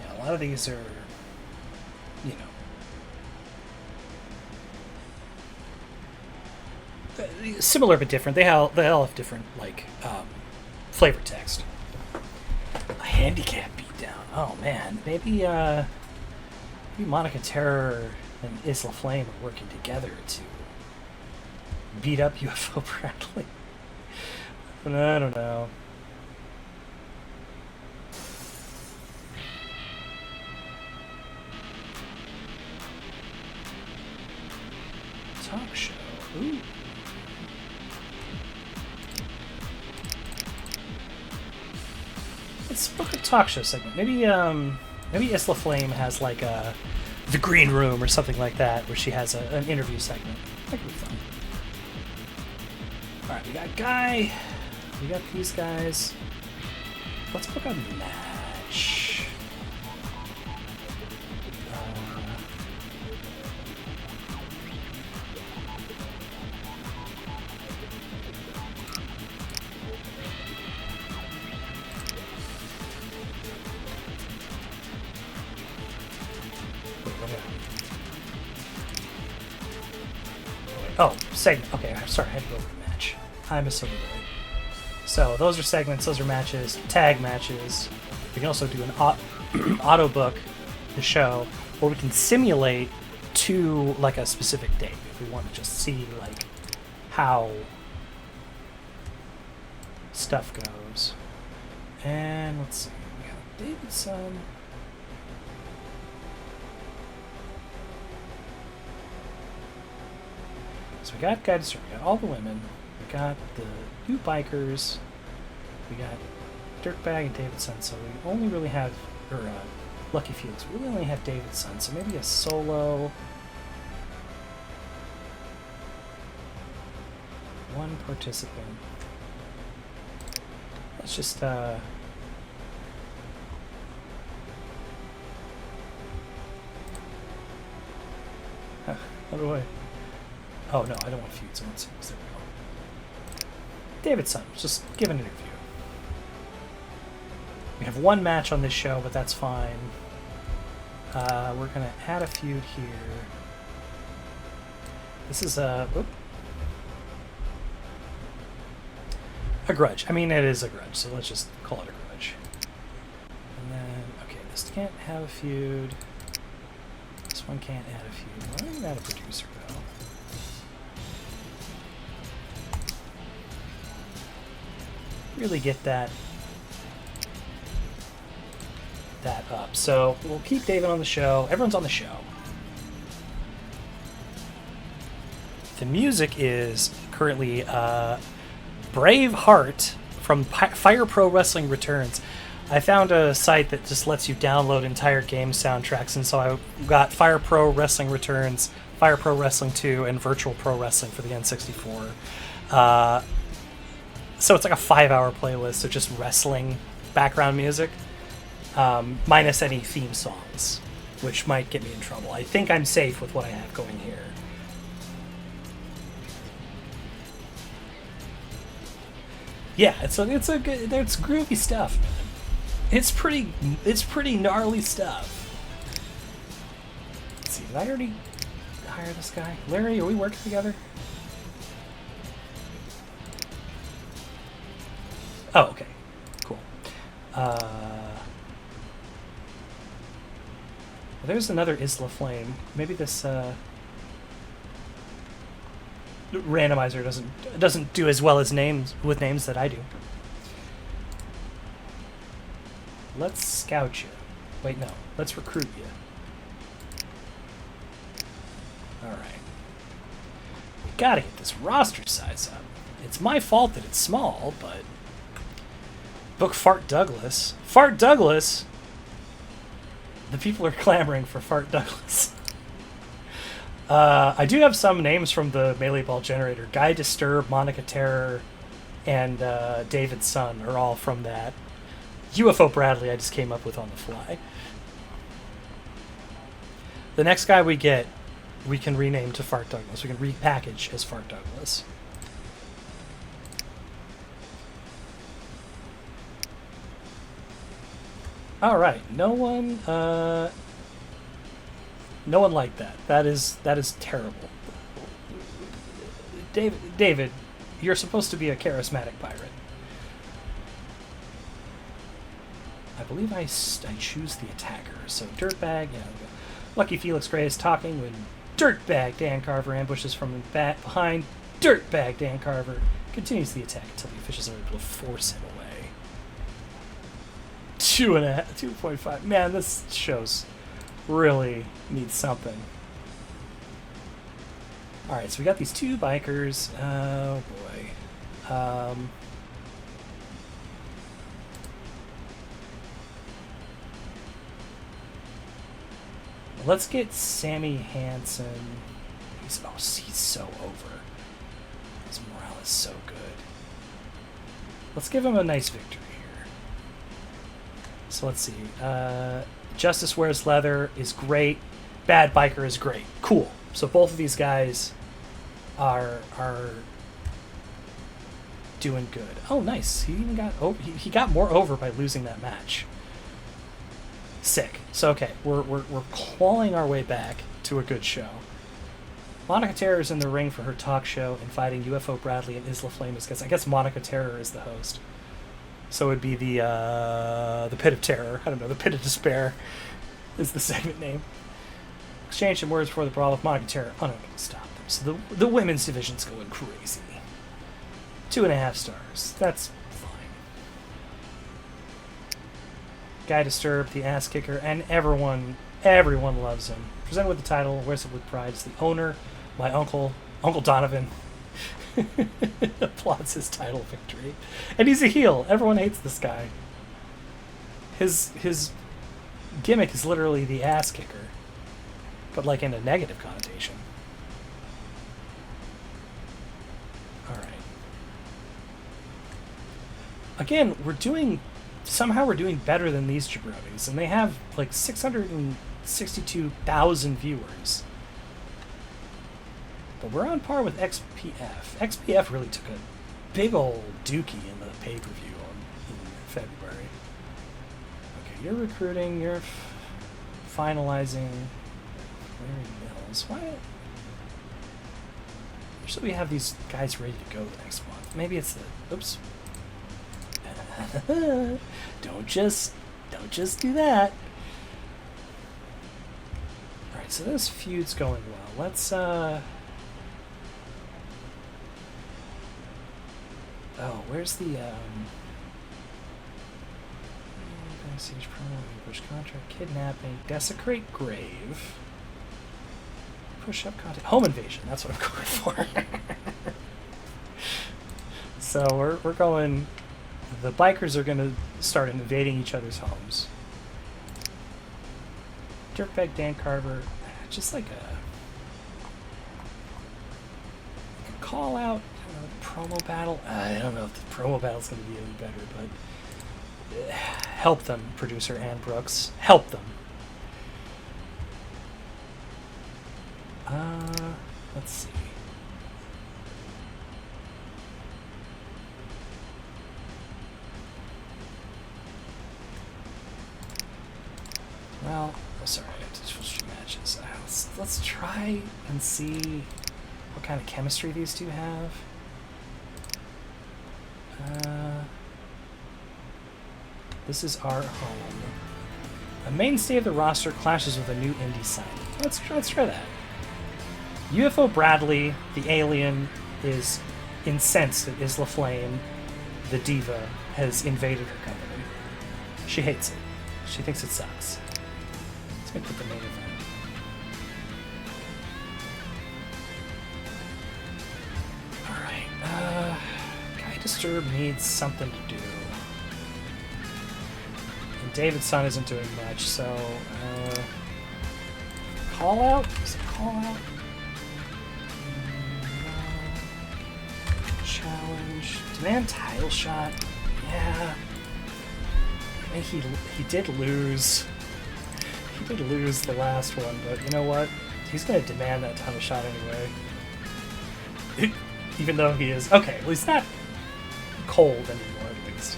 Yeah, a lot of these are, you know, similar but different. They all have different like flavor text. A handicap beatdown. Oh man, maybe Monica Terror and Isla Flame are working together to beat up UFO Bradley. I don't know. Talk show. Ooh. Let's book a talk show segment. Maybe Isla Flame has like the green room or something like that, where she has an interview segment. That could be fun. Alright, we got Guy. We got these guys. Let's book a match. Oh, segment. Okay, I'm sorry, I had to go over the match. I'm a silly boy. So those are segments, those are matches, tag matches. We can also do an auto book the show, or we can simulate to like a specific date if we want to just see like how stuff goes. And let's see, we got Davidson. So we got guys, we got all the women, we got the two bikers, we got Dirtbag and Davidson, so we only really have, or Lucky Felix, we really only have Davidson, so maybe a solo, one participant. Let's just, how do I? Oh no, I don't want feuds. I want singles. There we go. Davidson, just give an interview. We have one match on this show, but that's fine. We're gonna add a feud here. This is a grudge. I mean, it is a grudge, so let's just call it a grudge. And then, okay, this can't have a feud. This one can't add a feud. Why didn't add a producer though? Really get that up. So we'll keep David on the show. Everyone's on the show. The music is currently Brave Heart from Fire Pro Wrestling Returns. I found a site that just lets you download entire game soundtracks, and so I got Fire Pro Wrestling Returns, Fire Pro Wrestling 2, and Virtual Pro Wrestling for the N64. So it's like a 5-hour playlist of just wrestling background music, minus any theme songs, which might get me in trouble. I think I'm safe with what I have going here. Yeah, it's groovy stuff, man. It's pretty gnarly stuff. Let's see, did I already hire this guy? Larry, are we working together? Oh, okay. Cool. There's another Isla Flame. Maybe this randomizer doesn't do as well as names that I do. Let's scout you. Wait, no. Let's recruit you. All right. We gotta get this roster size up. It's my fault that it's small, but book Fart Douglas. Fart Douglas. The people are clamoring for Fart Douglas. I do have some names from the Melee Ball generator. Guy Disturb, Monica Terror, and David Sun are all from that. UFO Bradley I just came up with on the fly. The next guy we get, we can rename to Fart Douglas. We can repackage as Fart Douglas. All right, no one liked that. That is terrible. David, you're supposed to be a charismatic pirate. I believe I choose the attacker. So Dirtbag, yeah. Lucky Felix Gray is talking when Dirtbag Dan Carver ambushes from behind. Dirtbag Dan Carver continues the attack until the officials are able to force him away. 2.5. Man, this shows really needs something. Alright, so we got these two bikers. Oh boy. Let's get Sammy Hansen. He's so over. His morale is so good. Let's give him a nice victory here. So let's see. Justice Wears Leather is great. Bad Biker is great. Cool. So both of these guys are doing good. Oh, nice. He even got over. He got more over by losing that match. Sick. So okay, we're clawing our way back to a good show. Monica Terror is in the ring for her talk show and fighting UFO Bradley and Isla Flame as guests. I guess Monica Terror is the host. So it would be the Pit of Terror. I don't know. The Pit of Despair is the segment name. Exchange some words before the brawl with Monica Terror. Unable to stop them. So the women's division's going crazy. 2.5 stars. That's fine. Guy Disturbed, the ass kicker, and everyone loves him. Presented with the title, wears it with pride. Is the owner, my uncle Donovan. Applauds his title victory. And he's a heel. Everyone hates this guy. His gimmick is literally the ass kicker, but like in a negative connotation. Alright. Again, we're doing better than these jabronis, and they have like 662,000 viewers. But we're on par with XPF. XPF really took a big old dookie in the pay-per-view in February. Okay, you're recruiting, you're finalizing. Larry Mills. Why? So we have these guys ready to go the next month. Maybe it's the... Oops. Don't just do that. Alright, so this feud's going well. Let's, Oh, where's the, backstage promo, push contract, kidnapping, desecrate grave, push-up content, home invasion, that's what I'm going for. So we're going, the bikers are going to start invading each other's homes. Dirtbag Dan Carver, just like a call out. Promo battle? I don't know if the promo battle's going to be any better, but help them, producer Ann Brooks. Help them. Let's see. Well, oh, sorry, I have to switch two matches. Let's try and see what kind of chemistry these two have. This is our home. A mainstay of the roster clashes with a new indie signing. Let's try that. UFO Bradley, the alien, is incensed that Isla Flame, the diva, has invaded her company. She hates it. She thinks it sucks. Let's make it the main event. Alright, Guy Disturb needs something to do. David's son isn't doing much, so call out? Is it call out? Challenge. Demand title shot. Yeah. I mean, he did lose. He did lose the last one, but you know what? He's gonna demand that title shot anyway. Even though he is okay, well he's not cold anymore at least.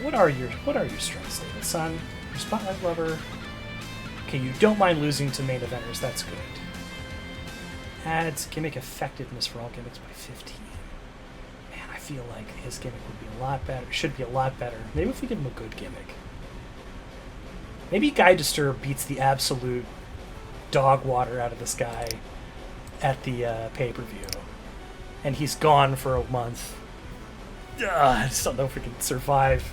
What are your strengths, David? Son, your spotlight lover. Okay, you don't mind losing to main eventers. That's good. Adds gimmick effectiveness for all gimmicks by 15. Man, I feel like his gimmick would be a lot better. Should be a lot better. Maybe if we give him a good gimmick. Maybe Guy Disturb beats the absolute dog water out of this guy at the pay-per-view, and he's gone for a month. I just don't know if we can survive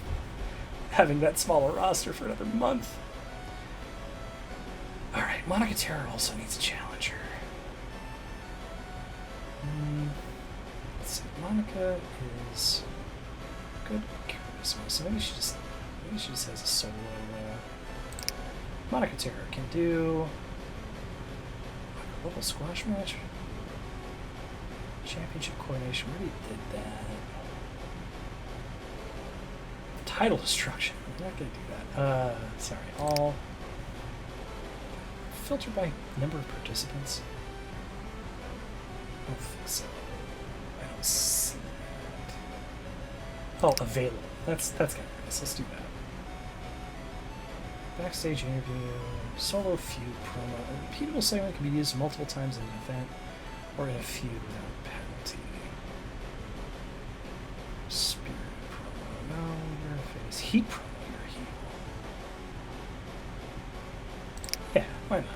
having that smaller roster for another month. Alright, Monica Terror also needs a challenger. Let's see, Monica is good charisma, so maybe she just has a solo. Monica Terror can do a local squash match. Championship coordination. We already did that. Title destruction. We're not going to do that. Sorry. All filter by number of participants. I don't think so. I don't see that. Oh, available. That's kind of nice. Let's do that. Backstage interview, solo feud promo. A repeatable segment can be used multiple times in an event or in a feud without penalty. Spirit promo. No, you're a face. Heat promo. You're a heel. Yeah, why not?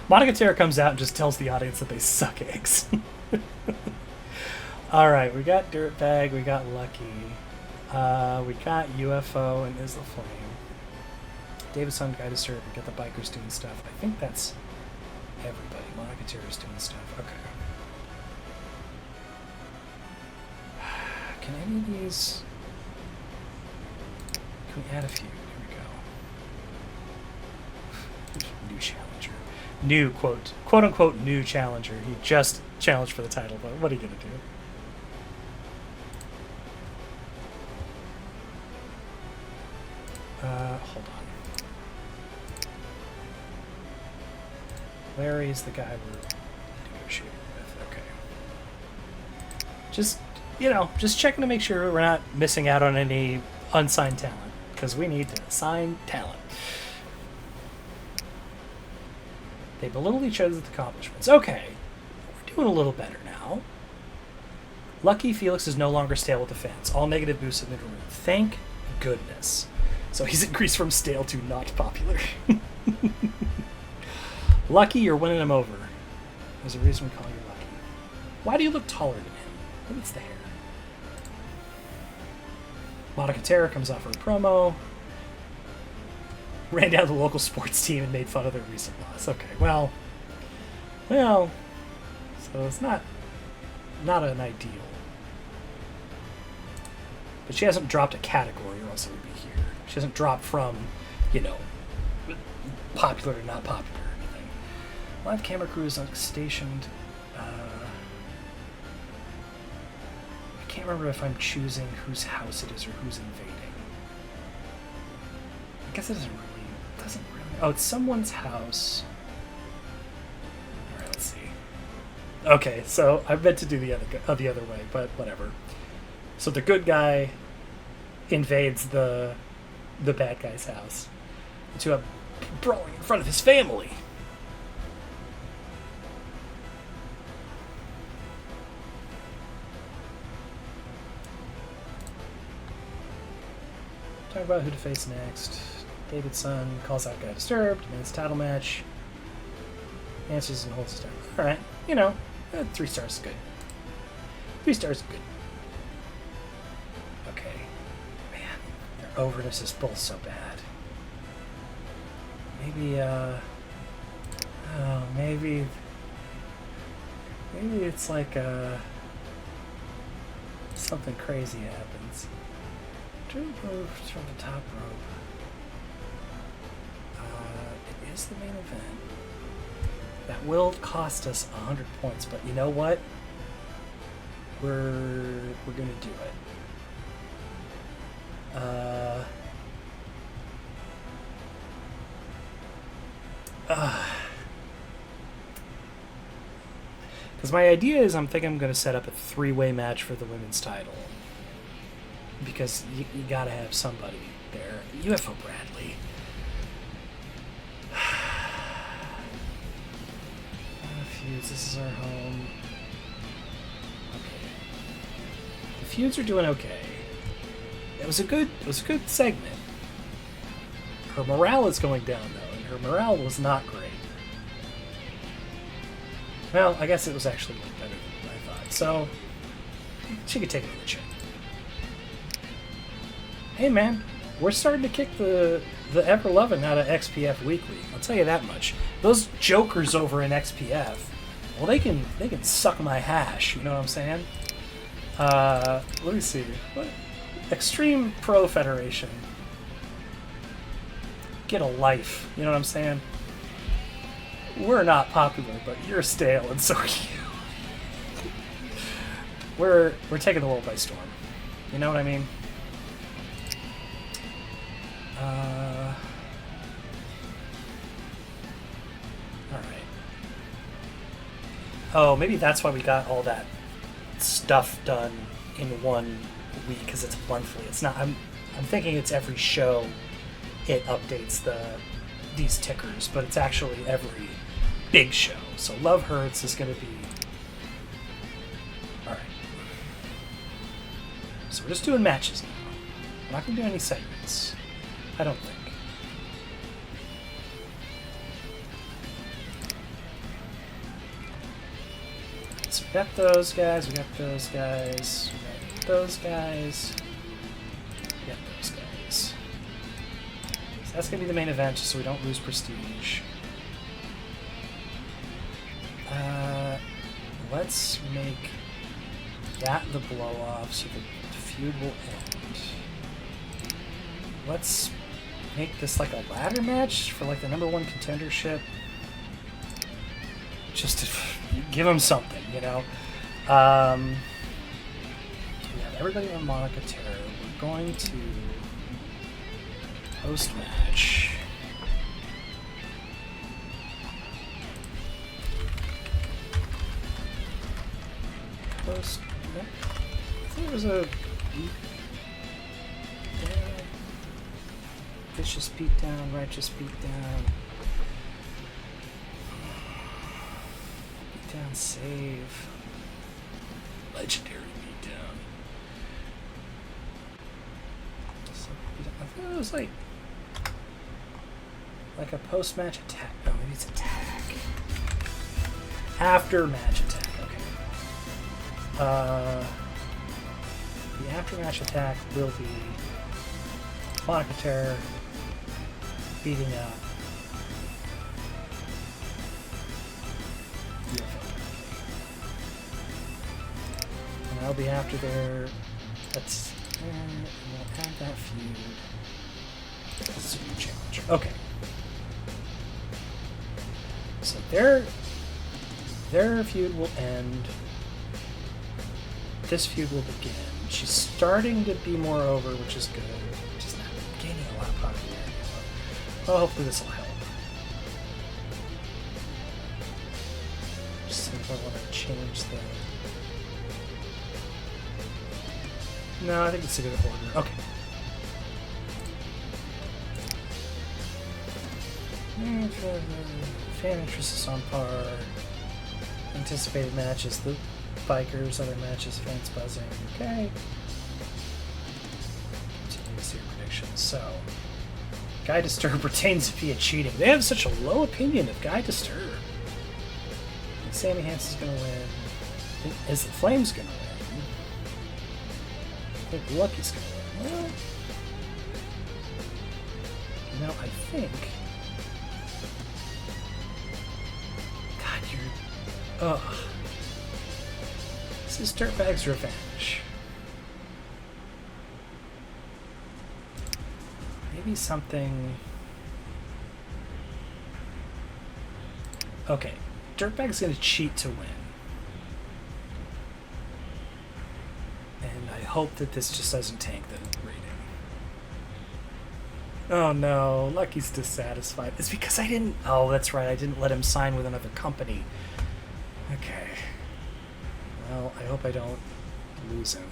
Monica Terra comes out and just tells the audience that they suck eggs. Alright, we got Dirtbag, we got Lucky. We got UFO and Is the Flame. Davidson, Guy Disturbed, we got the bikers doing stuff. I think that's everybody. Monica Terra's doing stuff. Okay. Can any of these... Can we add a few? Here we go. New challenger. New, quote-unquote, new challenger. He just challenged for the title, but what are you going to do? Hold on. Larry's the guy we're negotiating with. Okay. Just, just checking to make sure we're not missing out on any unsigned talent, because we need to sign talent. They belittled each other's accomplishments. Okay. We're doing a little better now. Lucky Felix is no longer stale with the fans. All negative boosts have been removed. Thank goodness. So he's increased from stale to not popular. Lucky, you're winning him over. There's a reason we call you Lucky. Why do you look taller than him? Maybe it's the hair. Monica Terra comes off her promo. Ran down the local sports team and made fun of their recent loss. Okay, well, so it's not an ideal. But she hasn't dropped a category or else it would be here. She hasn't dropped from, popular to not popular or anything. Live camera crew is stationed. I can't remember if I'm choosing whose house it is or who's invading. I guess it doesn't really. Oh, it's someone's house. All right, let's see. Okay, so I meant to do the other way, but whatever. So the good guy invades the bad guy's house. The two are brawling in front of his family. Talk about who to face next. David's son calls out Guy Disturbed, demands title match. Answers and holds his title. Alright, 3 stars is good. 3 stars is good. Okay. Man, their overness is both so bad. Maybe, maybe it's like, something crazy happens. Drew moves from the top rope. It is the main event. That will cost us 100 points, but you know what? We're gonna do it. Because my idea is I'm thinking I'm going to set up a 3-way match for the women's title. Because you got to have somebody there. UFO Bradley. Feuds, this is our home. Okay. The feuds are doing okay. It was a good segment. Her morale is going down though, and her morale was not great. Well, I guess it was actually better than I thought. So she could take another check. Hey man, we're starting to kick the ever-loving out of XPF Weekly. I'll tell you that much. Those jokers over in XPF, well, they can suck my hash. You know what I'm saying? Let me see. What? Extreme Pro Federation. Get a life. You know what I'm saying? We're not popular, but you're stale, and so are you. We're taking the world by storm. You know what I mean? Alright. Oh, maybe that's why we got all that stuff done in 1 week, because it's monthly. It's not. I'm thinking it's every show it updates these tickers, but it's actually every big show. So Love Hurts is going to be... Alright. So we're just doing matches now. We're not going to do any segments. I don't think. So we got those guys, we got those guys, we got those guys, we got those guys. So that's going to be the main event, just so we don't lose prestige. Let's make that the blow-off so the feud will end. Let's make this like a ladder match for like the #1 contendership. Just to give them something, you know? We have everybody on Monica Terror. We're going to post-match. I think it was a vicious beatdown, righteous beatdown, beatdown save, legendary beatdown. I thought it was like a post-match attack. No, maybe it's attack. After match attack. The after-match attack will be Monica Terror beating up UFO. And that'll be after their... and we'll add that feud. Super Challenger. Okay. So their feud will end. This feud will begin. She's starting to be more over, which is good. She's not gaining a lot of popularity. Well, hopefully this will help. Just see if I want to change the... No, I think it's a good order. Okay. Fan interest is on par. Anticipated matches. The Bikers, other matches, fans buzzing. Okay. Continue to see your predictions. So, Guy Disturb retains via cheating. They have such a low opinion of Guy Disturb. I think Sammy Hanson's going to win. Is the Flames going to win? I think Lucky's going to win. Well, you know, I think... God, you're... Ugh. This is Dirtbag's revenge. Maybe something... Okay, Dirtbag's gonna cheat to win. And I hope that this just doesn't tank the rating. Oh no, Lucky's dissatisfied. It's because I didn't... Oh, that's right, I didn't let him sign with another company. Okay. Well, I hope I don't lose him.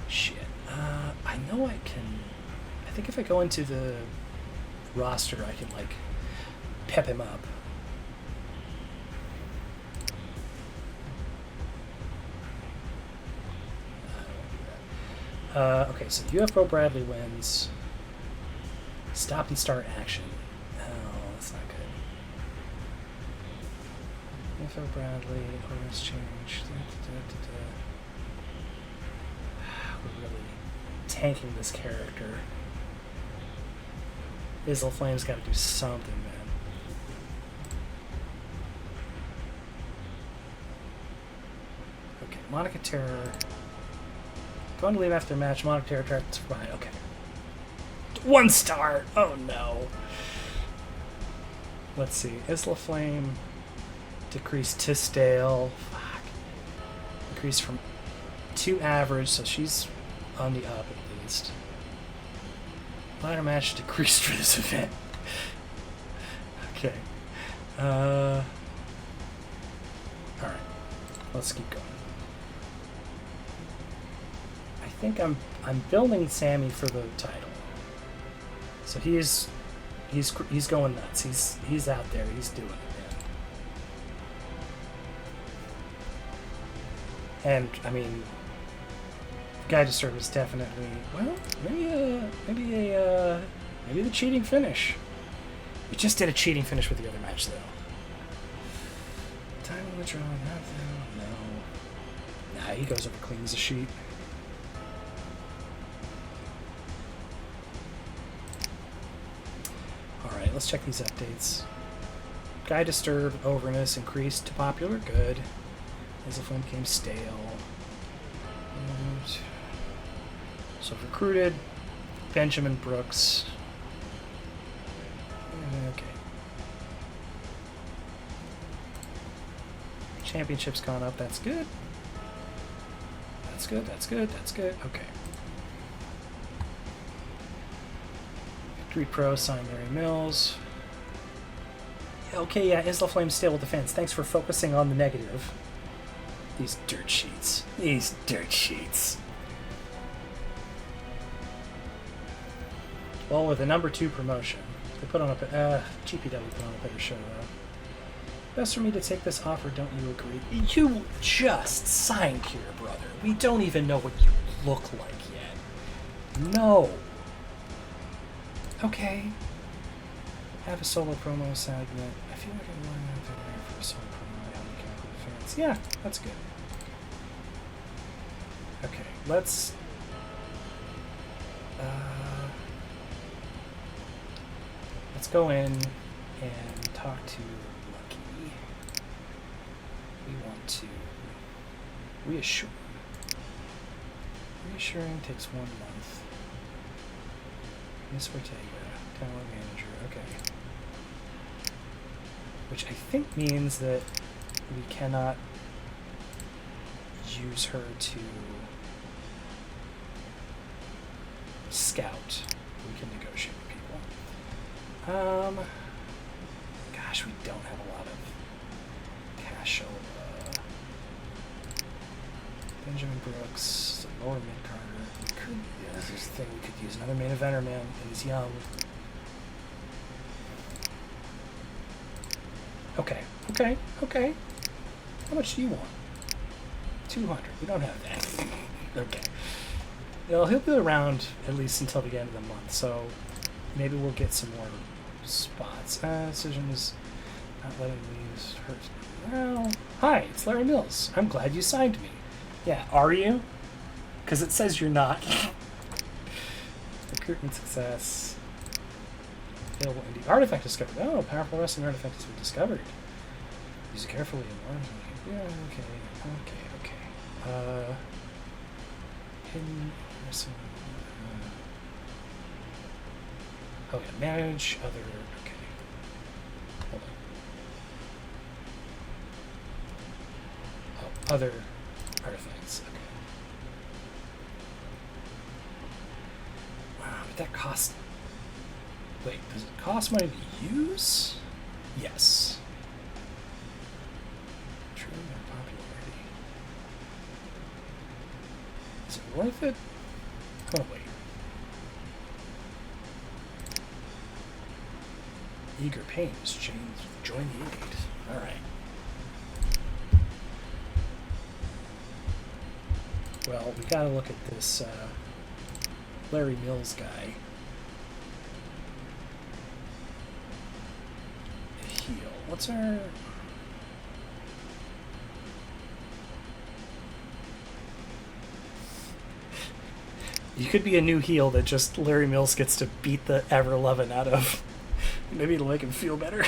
Shit. I know I can... I think if I go into the roster, I can, like, pep him up. Okay, so UFO Bradley wins. Stop and start action. Oh, that's not good. UFO Bradley, orders change. We're really tanking this character. Izzle Flame's got to do something, man. Okay, Monica Terror. Going to leave after the match. Monica Terror tries to survive. Okay. 1 star! Oh no. Let's see. Isla Flame decreased to stale. Fuck. Decreased from 2 average, so she's on the up at least. Ladder match decreased for this event. Okay. Alright. Let's keep going. I think I'm building Sammy for the title. So he's going nuts. He's out there. He's doing it, man. And I mean, Guy Disturb is definitely maybe the cheating finish. We just did a cheating finish with the other match though. Time limit draw that though. No. Nah, he goes over clean as a sheet. Alright, let's check these updates. Guy Disturb overness increased to popular. Good. As the phone became stale. And so recruited Benjamin Brooks. Okay. Championship's gone up. That's good. That's good. That's good. That's good. Okay. Victory Pro signed Larry Mills. Okay, yeah, Isla Flame stale with defense. Thanks for focusing on the negative. These dirt sheets. These dirt sheets. Well, with the number 2 promotion, they put on a GPW put on a better show though. Best for me to take this offer, don't you agree? You just signed here, brother. We don't even know what you look like yet. No. Okay. Have a solo promo segment. I feel like I'm running out there for a solo promo. I haven't come up with fans. Yeah, that's good. Okay, let's go in and talk to Lucky. We want to reassure. Reassuring takes 1 month. Miss Ortega, talent manager. Okay. Which I think means that we cannot use her to scout. We can negotiate with people. Gosh, we don't have a lot of cash. Benjamin Brooks, lower mid Carter. This is the thing, we could use another main eventer, man, and he's young. Okay. How much do you want? 200. We don't have that. Okay. Well, he'll be around at least until the end of the month, so maybe we'll get some more spots. Decision is not letting me use her. Well, hi, it's Larry Mills. I'm glad you signed me. Yeah, are you? Because it says you're not. Recruitment success. Available indie artifact discovered. Oh, powerful wrestling artifact has been discovered. Use it carefully and wisely. Yeah, okay. Hidden wrestling. Oh yeah, manage other. Okay. Hold on. Oh, other artifacts. Okay. Wow, but that costs. Wait, does it cost money to use? Yes. True popularity. Is it worth it? I'm gonna wait. Eager Pains join the Elite. Alright. Well, we gotta look at this Larry Mills guy. Heel. What's our... You could be a new heel that just Larry Mills gets to beat the ever-loving out of. Maybe it'll make him feel better.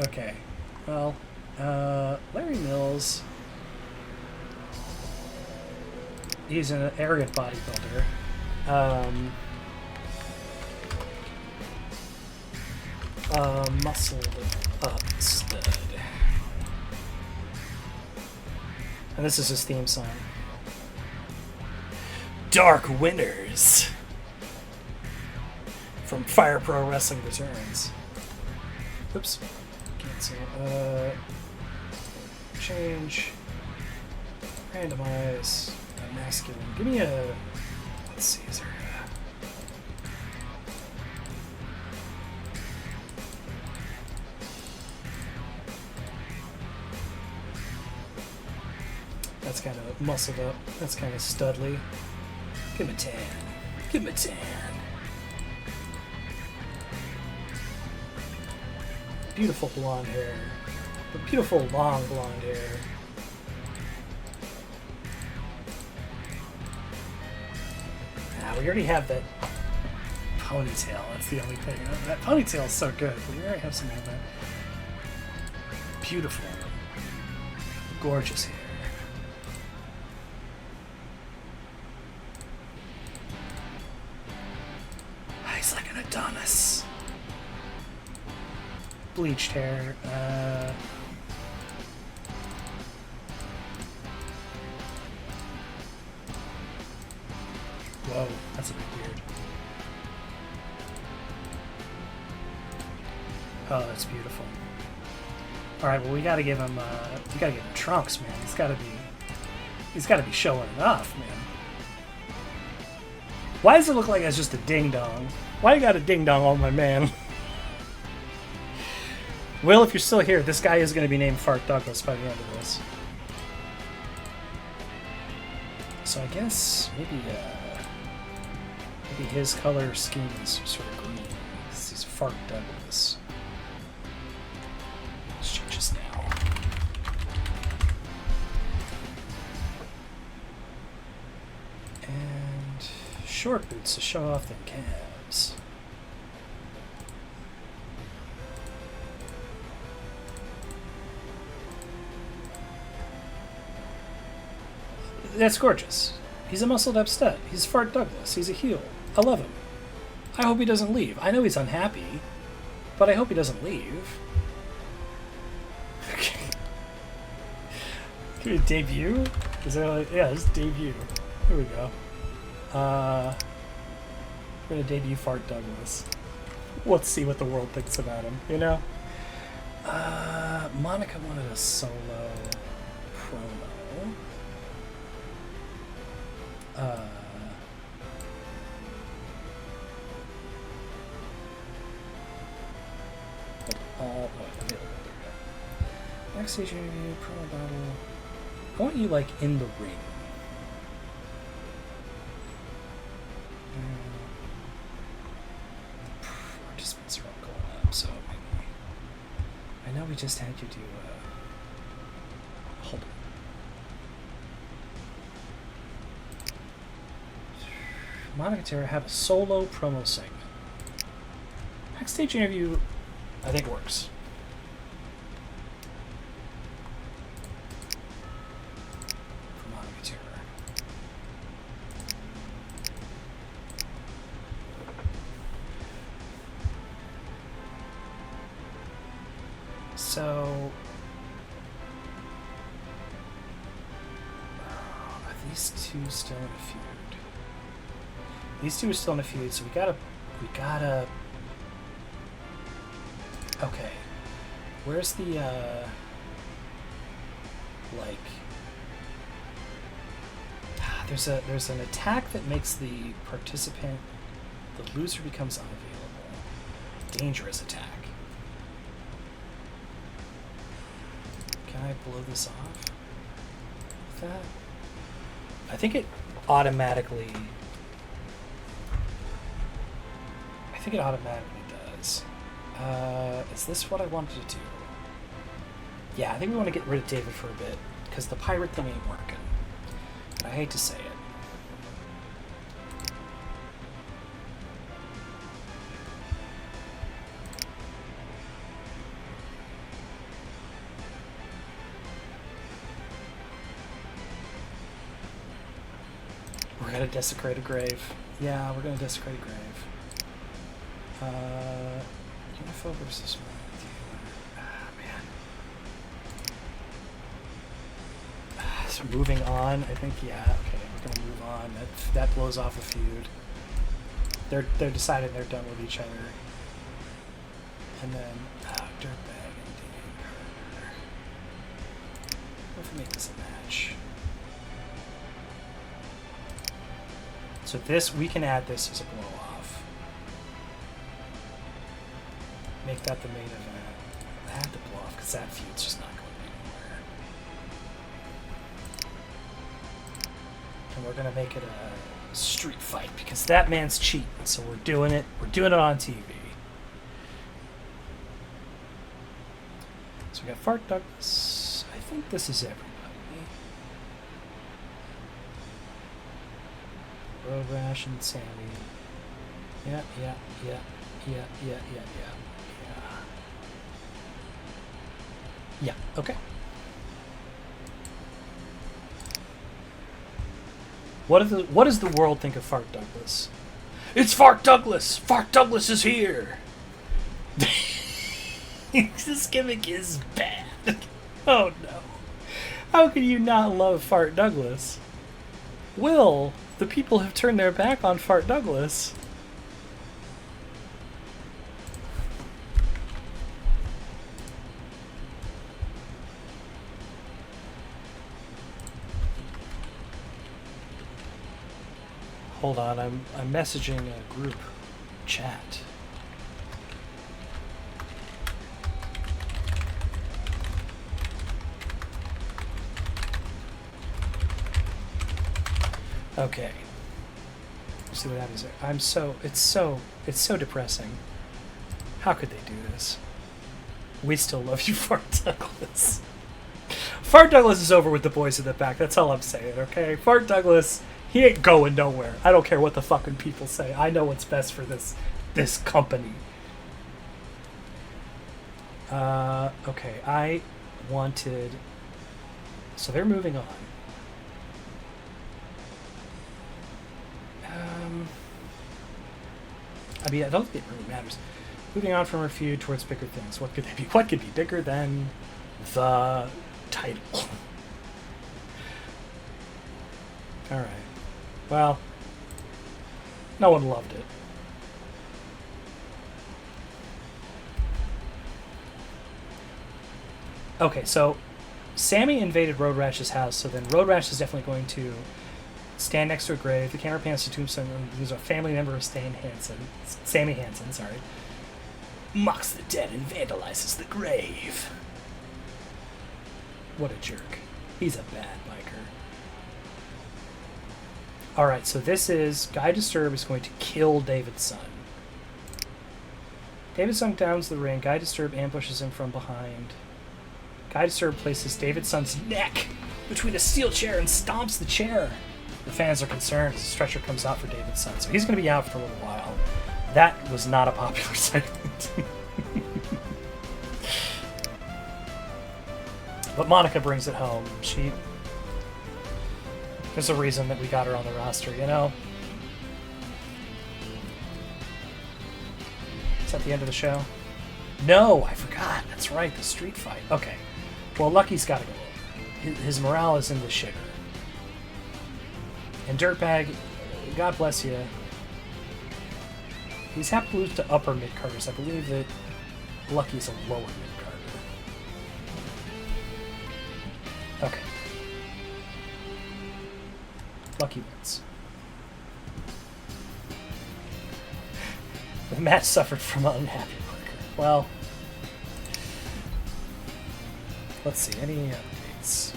Okay. Well, Larry Mills, he's an arrogant bodybuilder. muscled up stud. And this is his theme song. Dark Winners from Fire Pro Wrestling Returns. Oops. Cancel. Change. Randomize. Masculine. Give me a... Let's see, is there That's kind of muscled up. That's kind of studly. Give him a 10. Give him a 10. Beautiful blonde hair. But beautiful long blonde hair. We already have that ponytail. That's the only thing. That ponytail is so good. We already have some of that. Beautiful, gorgeous hair. He's like an Adonis. Bleached hair. Whoa, that's a big beard. Oh, that's beautiful. All right, well, we gotta give him. We gotta give him trunks, man. He's gotta be showing enough, man. Why does it look like it's just a ding dong? Why you got a ding dong on my man? Will, if you're still here, this guy is gonna be named Fart Douglas by the end of this. So I guess maybe his color scheme is sort of green. He's Fart Douglas. Let's change this now. And short boots to show off them calves. That's gorgeous. He's a muscled up stud. He's Fart Douglas. He's a heel. I love him. I hope he doesn't leave. I know he's unhappy, but I hope he doesn't leave. Okay. Can we debut? Is there like... Yeah, this is debut. Here we go. We're gonna debut Fart Douglas. Let's see what the world thinks about him, you know? Monica wanted a solo promo. Backstage interview, promo battle. I want you like in the ring. Participants are all going up, so maybe. I know we just had you do. Hold on. Monica Terra have a solo promo segment. Backstage interview, I think works. For Monica Terra. So, are these two still in a feud? These two are still in a feud, so we gotta... Okay. Where's the, like... There's an attack that makes the participant... The loser becomes unavailable. Dangerous attack. Can I blow this off with that? I think it automatically... I think it automatically does. Is this what I wanted to do? Yeah, I think we want to get rid of David for a bit, because the pirate thing ain't working. I hate to say it. We're gonna desecrate a grave. Yeah, we're gonna desecrate a grave. UFO versus man. So moving on, I think, yeah, okay, we're gonna move on. That blows off a feud. They're deciding they're done with each other. And then Dirtbag and Dave Carter. What if we make this a match? So this, we can add this as a blow off. Make that the main event. Add the blow off because that feud's just not going anywhere. And we're gonna make it a street fight because that man's cheating. So we're doing it. We're doing it on TV. So we got Fart Douglas. I think this is everybody. Road Rash and Sammy. Yeah. Yeah, okay. What does the world think of Fart Douglas? It's Fart Douglas! Fart Douglas is here! This gimmick is bad. Oh no. How can you not love Fart Douglas? Will, the people have turned their back on Fart Douglas. Hold on, I'm messaging a group chat. Okay. Let's see what happens there. It's so depressing. How could they do this? We still love you, Fart Douglas. Fart Douglas is over with the boys in the back. That's all I'm saying, okay? Fart Douglas, he ain't going nowhere. I don't care what the fucking people say. I know what's best for this company. Okay, I wanted... So they're moving on. I mean, I don't think it really matters. Moving on from our feud towards bigger things. What could they be? What could be bigger than the title? Alright. Well, no one loved it. Okay, so Sammy invaded Road Rash's house, so then Road Rash is definitely going to stand next to a grave. The camera pans to Tombstone, who's a family member of Sammy Hansen, sorry. Mocks the dead and vandalizes the grave. What a jerk. He's a bad biker. Alright, so this is... Guy Disturb is going to kill David's son. David's son downs the ring. Guy Disturb ambushes him from behind. Guy Disturb places David's son's neck between a steel chair and stomps the chair. The fans are concerned as the stretcher comes out for David's son, so he's going to be out for a little while. That was not a popular segment. But Monica brings it home. There's a reason that we got her on the roster, you know? Is that the end of the show? No, I forgot. That's right, the street fight. Okay. Well, Lucky's got to go over. His morale is in the shitter. And Dirtbag, God bless you. He's happy to lose to upper mid-carders. I believe that Lucky's a lower mid-carder. Okay. Lucky wins. The match suffered from an unhappy worker. Well, let's see. Any updates?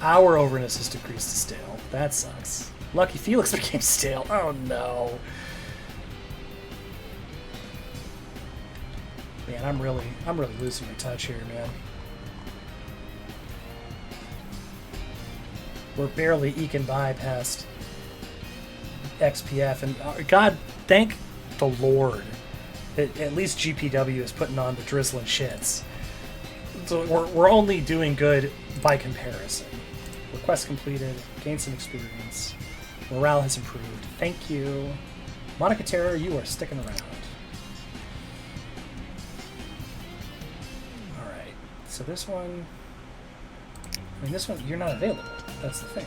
Our overness has decreased to stale. That sucks. Lucky Felix became stale. Oh no. Man, I'm really losing my touch here, man. We're barely eking by past XPF, and God, thank the Lord that at least GPW is putting on the drizzling shits. So we're only doing good by comparison. Request completed, gained some experience. Morale has improved. Thank you. Monica Terror, you are sticking around. So this one... I mean, this one, you're not available. That's the thing.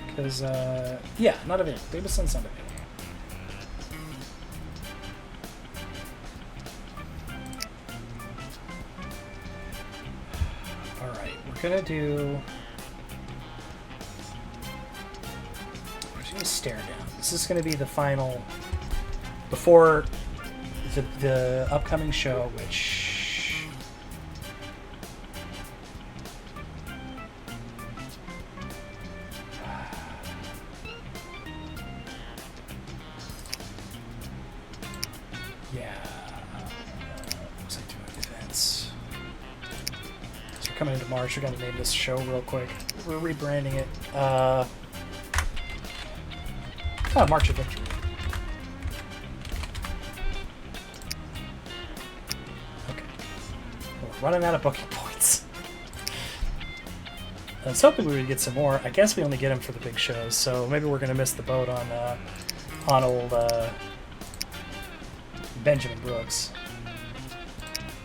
Because, yeah, not available. Babyson's not available. Alright, we're gonna do... We're just gonna stare down. This is gonna be the final... Before the upcoming show, which... Coming into March, we're gonna name this show real quick. We're rebranding it. March of Victory. Okay. We're running out of booking points. I was hoping we would get some more. I guess we only get them for the big shows, so maybe we're gonna miss the boat on old Benjamin Brooks.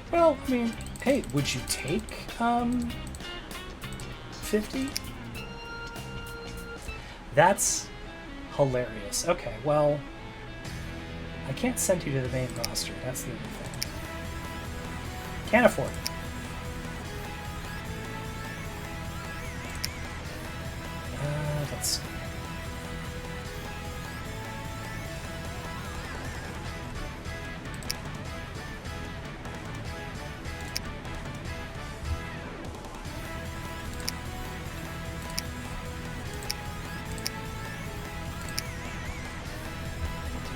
Well, I mean, hey, would you take 50? That's hilarious. Okay, well, I can't send you to the main roster. That's the other thing. Can't afford it. Let's see.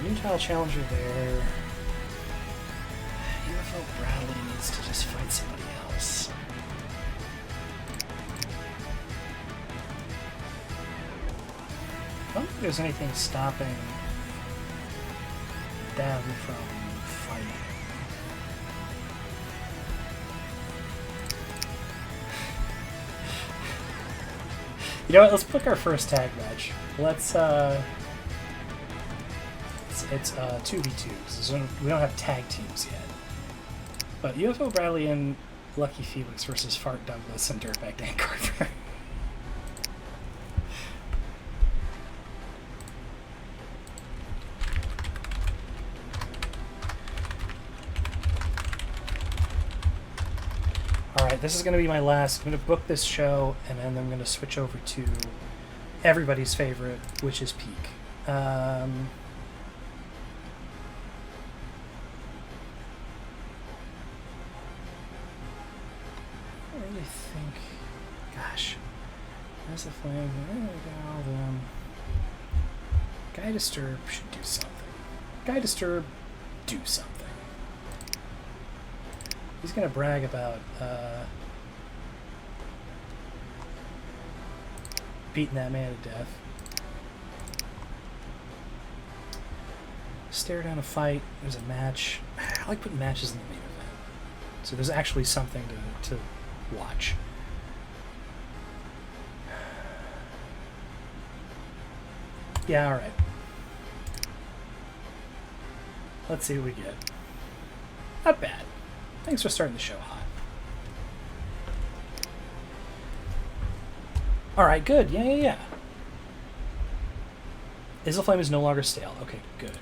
Utah Challenger there. UFO Bradley needs to just fight somebody else. I don't think there's anything stopping them from fighting. You know what? Let's pick our first tag match. Let's It's 2v2s, so we don't have tag teams yet. But UFO Bradley and Lucky Felix versus Fart Douglas and Dirtbag Dan Carter. Alright, this is going to be my last. I'm going to book this show, and then I'm going to switch over to everybody's favorite, which is Peak. There's a flame. Guy Disturb should do something. Guy Disturb, do something. He's gonna brag about beating that man to death. Stare down a fight. There's a match. I like putting matches in the main event, so there's actually something to watch. Yeah, alright. Let's see what we get. Not bad. Thanks for starting the show hot. Alright, good. Yeah. Izzleflame is no longer stale. Okay, good.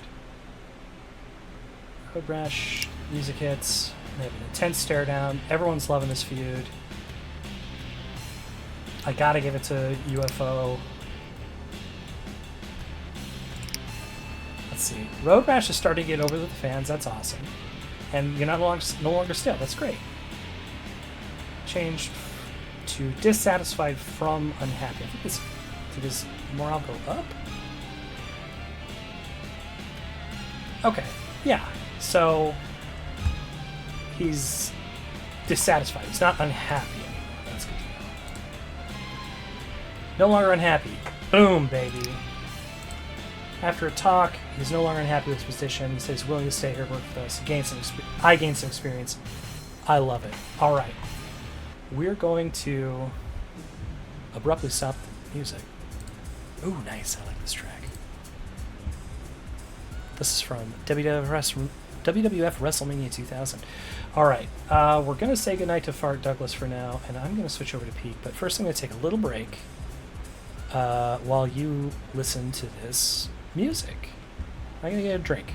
Code Brash, music hits. They have an intense stare down. Everyone's loving this feud. I gotta give it to UFO. Let's see. Road Rash is starting to get over with the fans. That's awesome. And you're no longer stale. That's great. Changed to dissatisfied from unhappy. I think did his morale go up? Okay. Yeah. So he's dissatisfied. He's not unhappy anymore. That's good to know. No longer unhappy. Boom, baby. After a talk, he's no longer unhappy with his position. He says he's willing to stay here, work with us. I gained some experience. I love it. All right. We're going to abruptly stop the music. Ooh, nice. I like this track. This is from WWF WWF WrestleMania 2000. All right, we're going to say goodnight to Fart Douglas for now, and I'm going to switch over to Pete. But first, I'm going to take a little break while you listen to this music. I'm going to get a drink.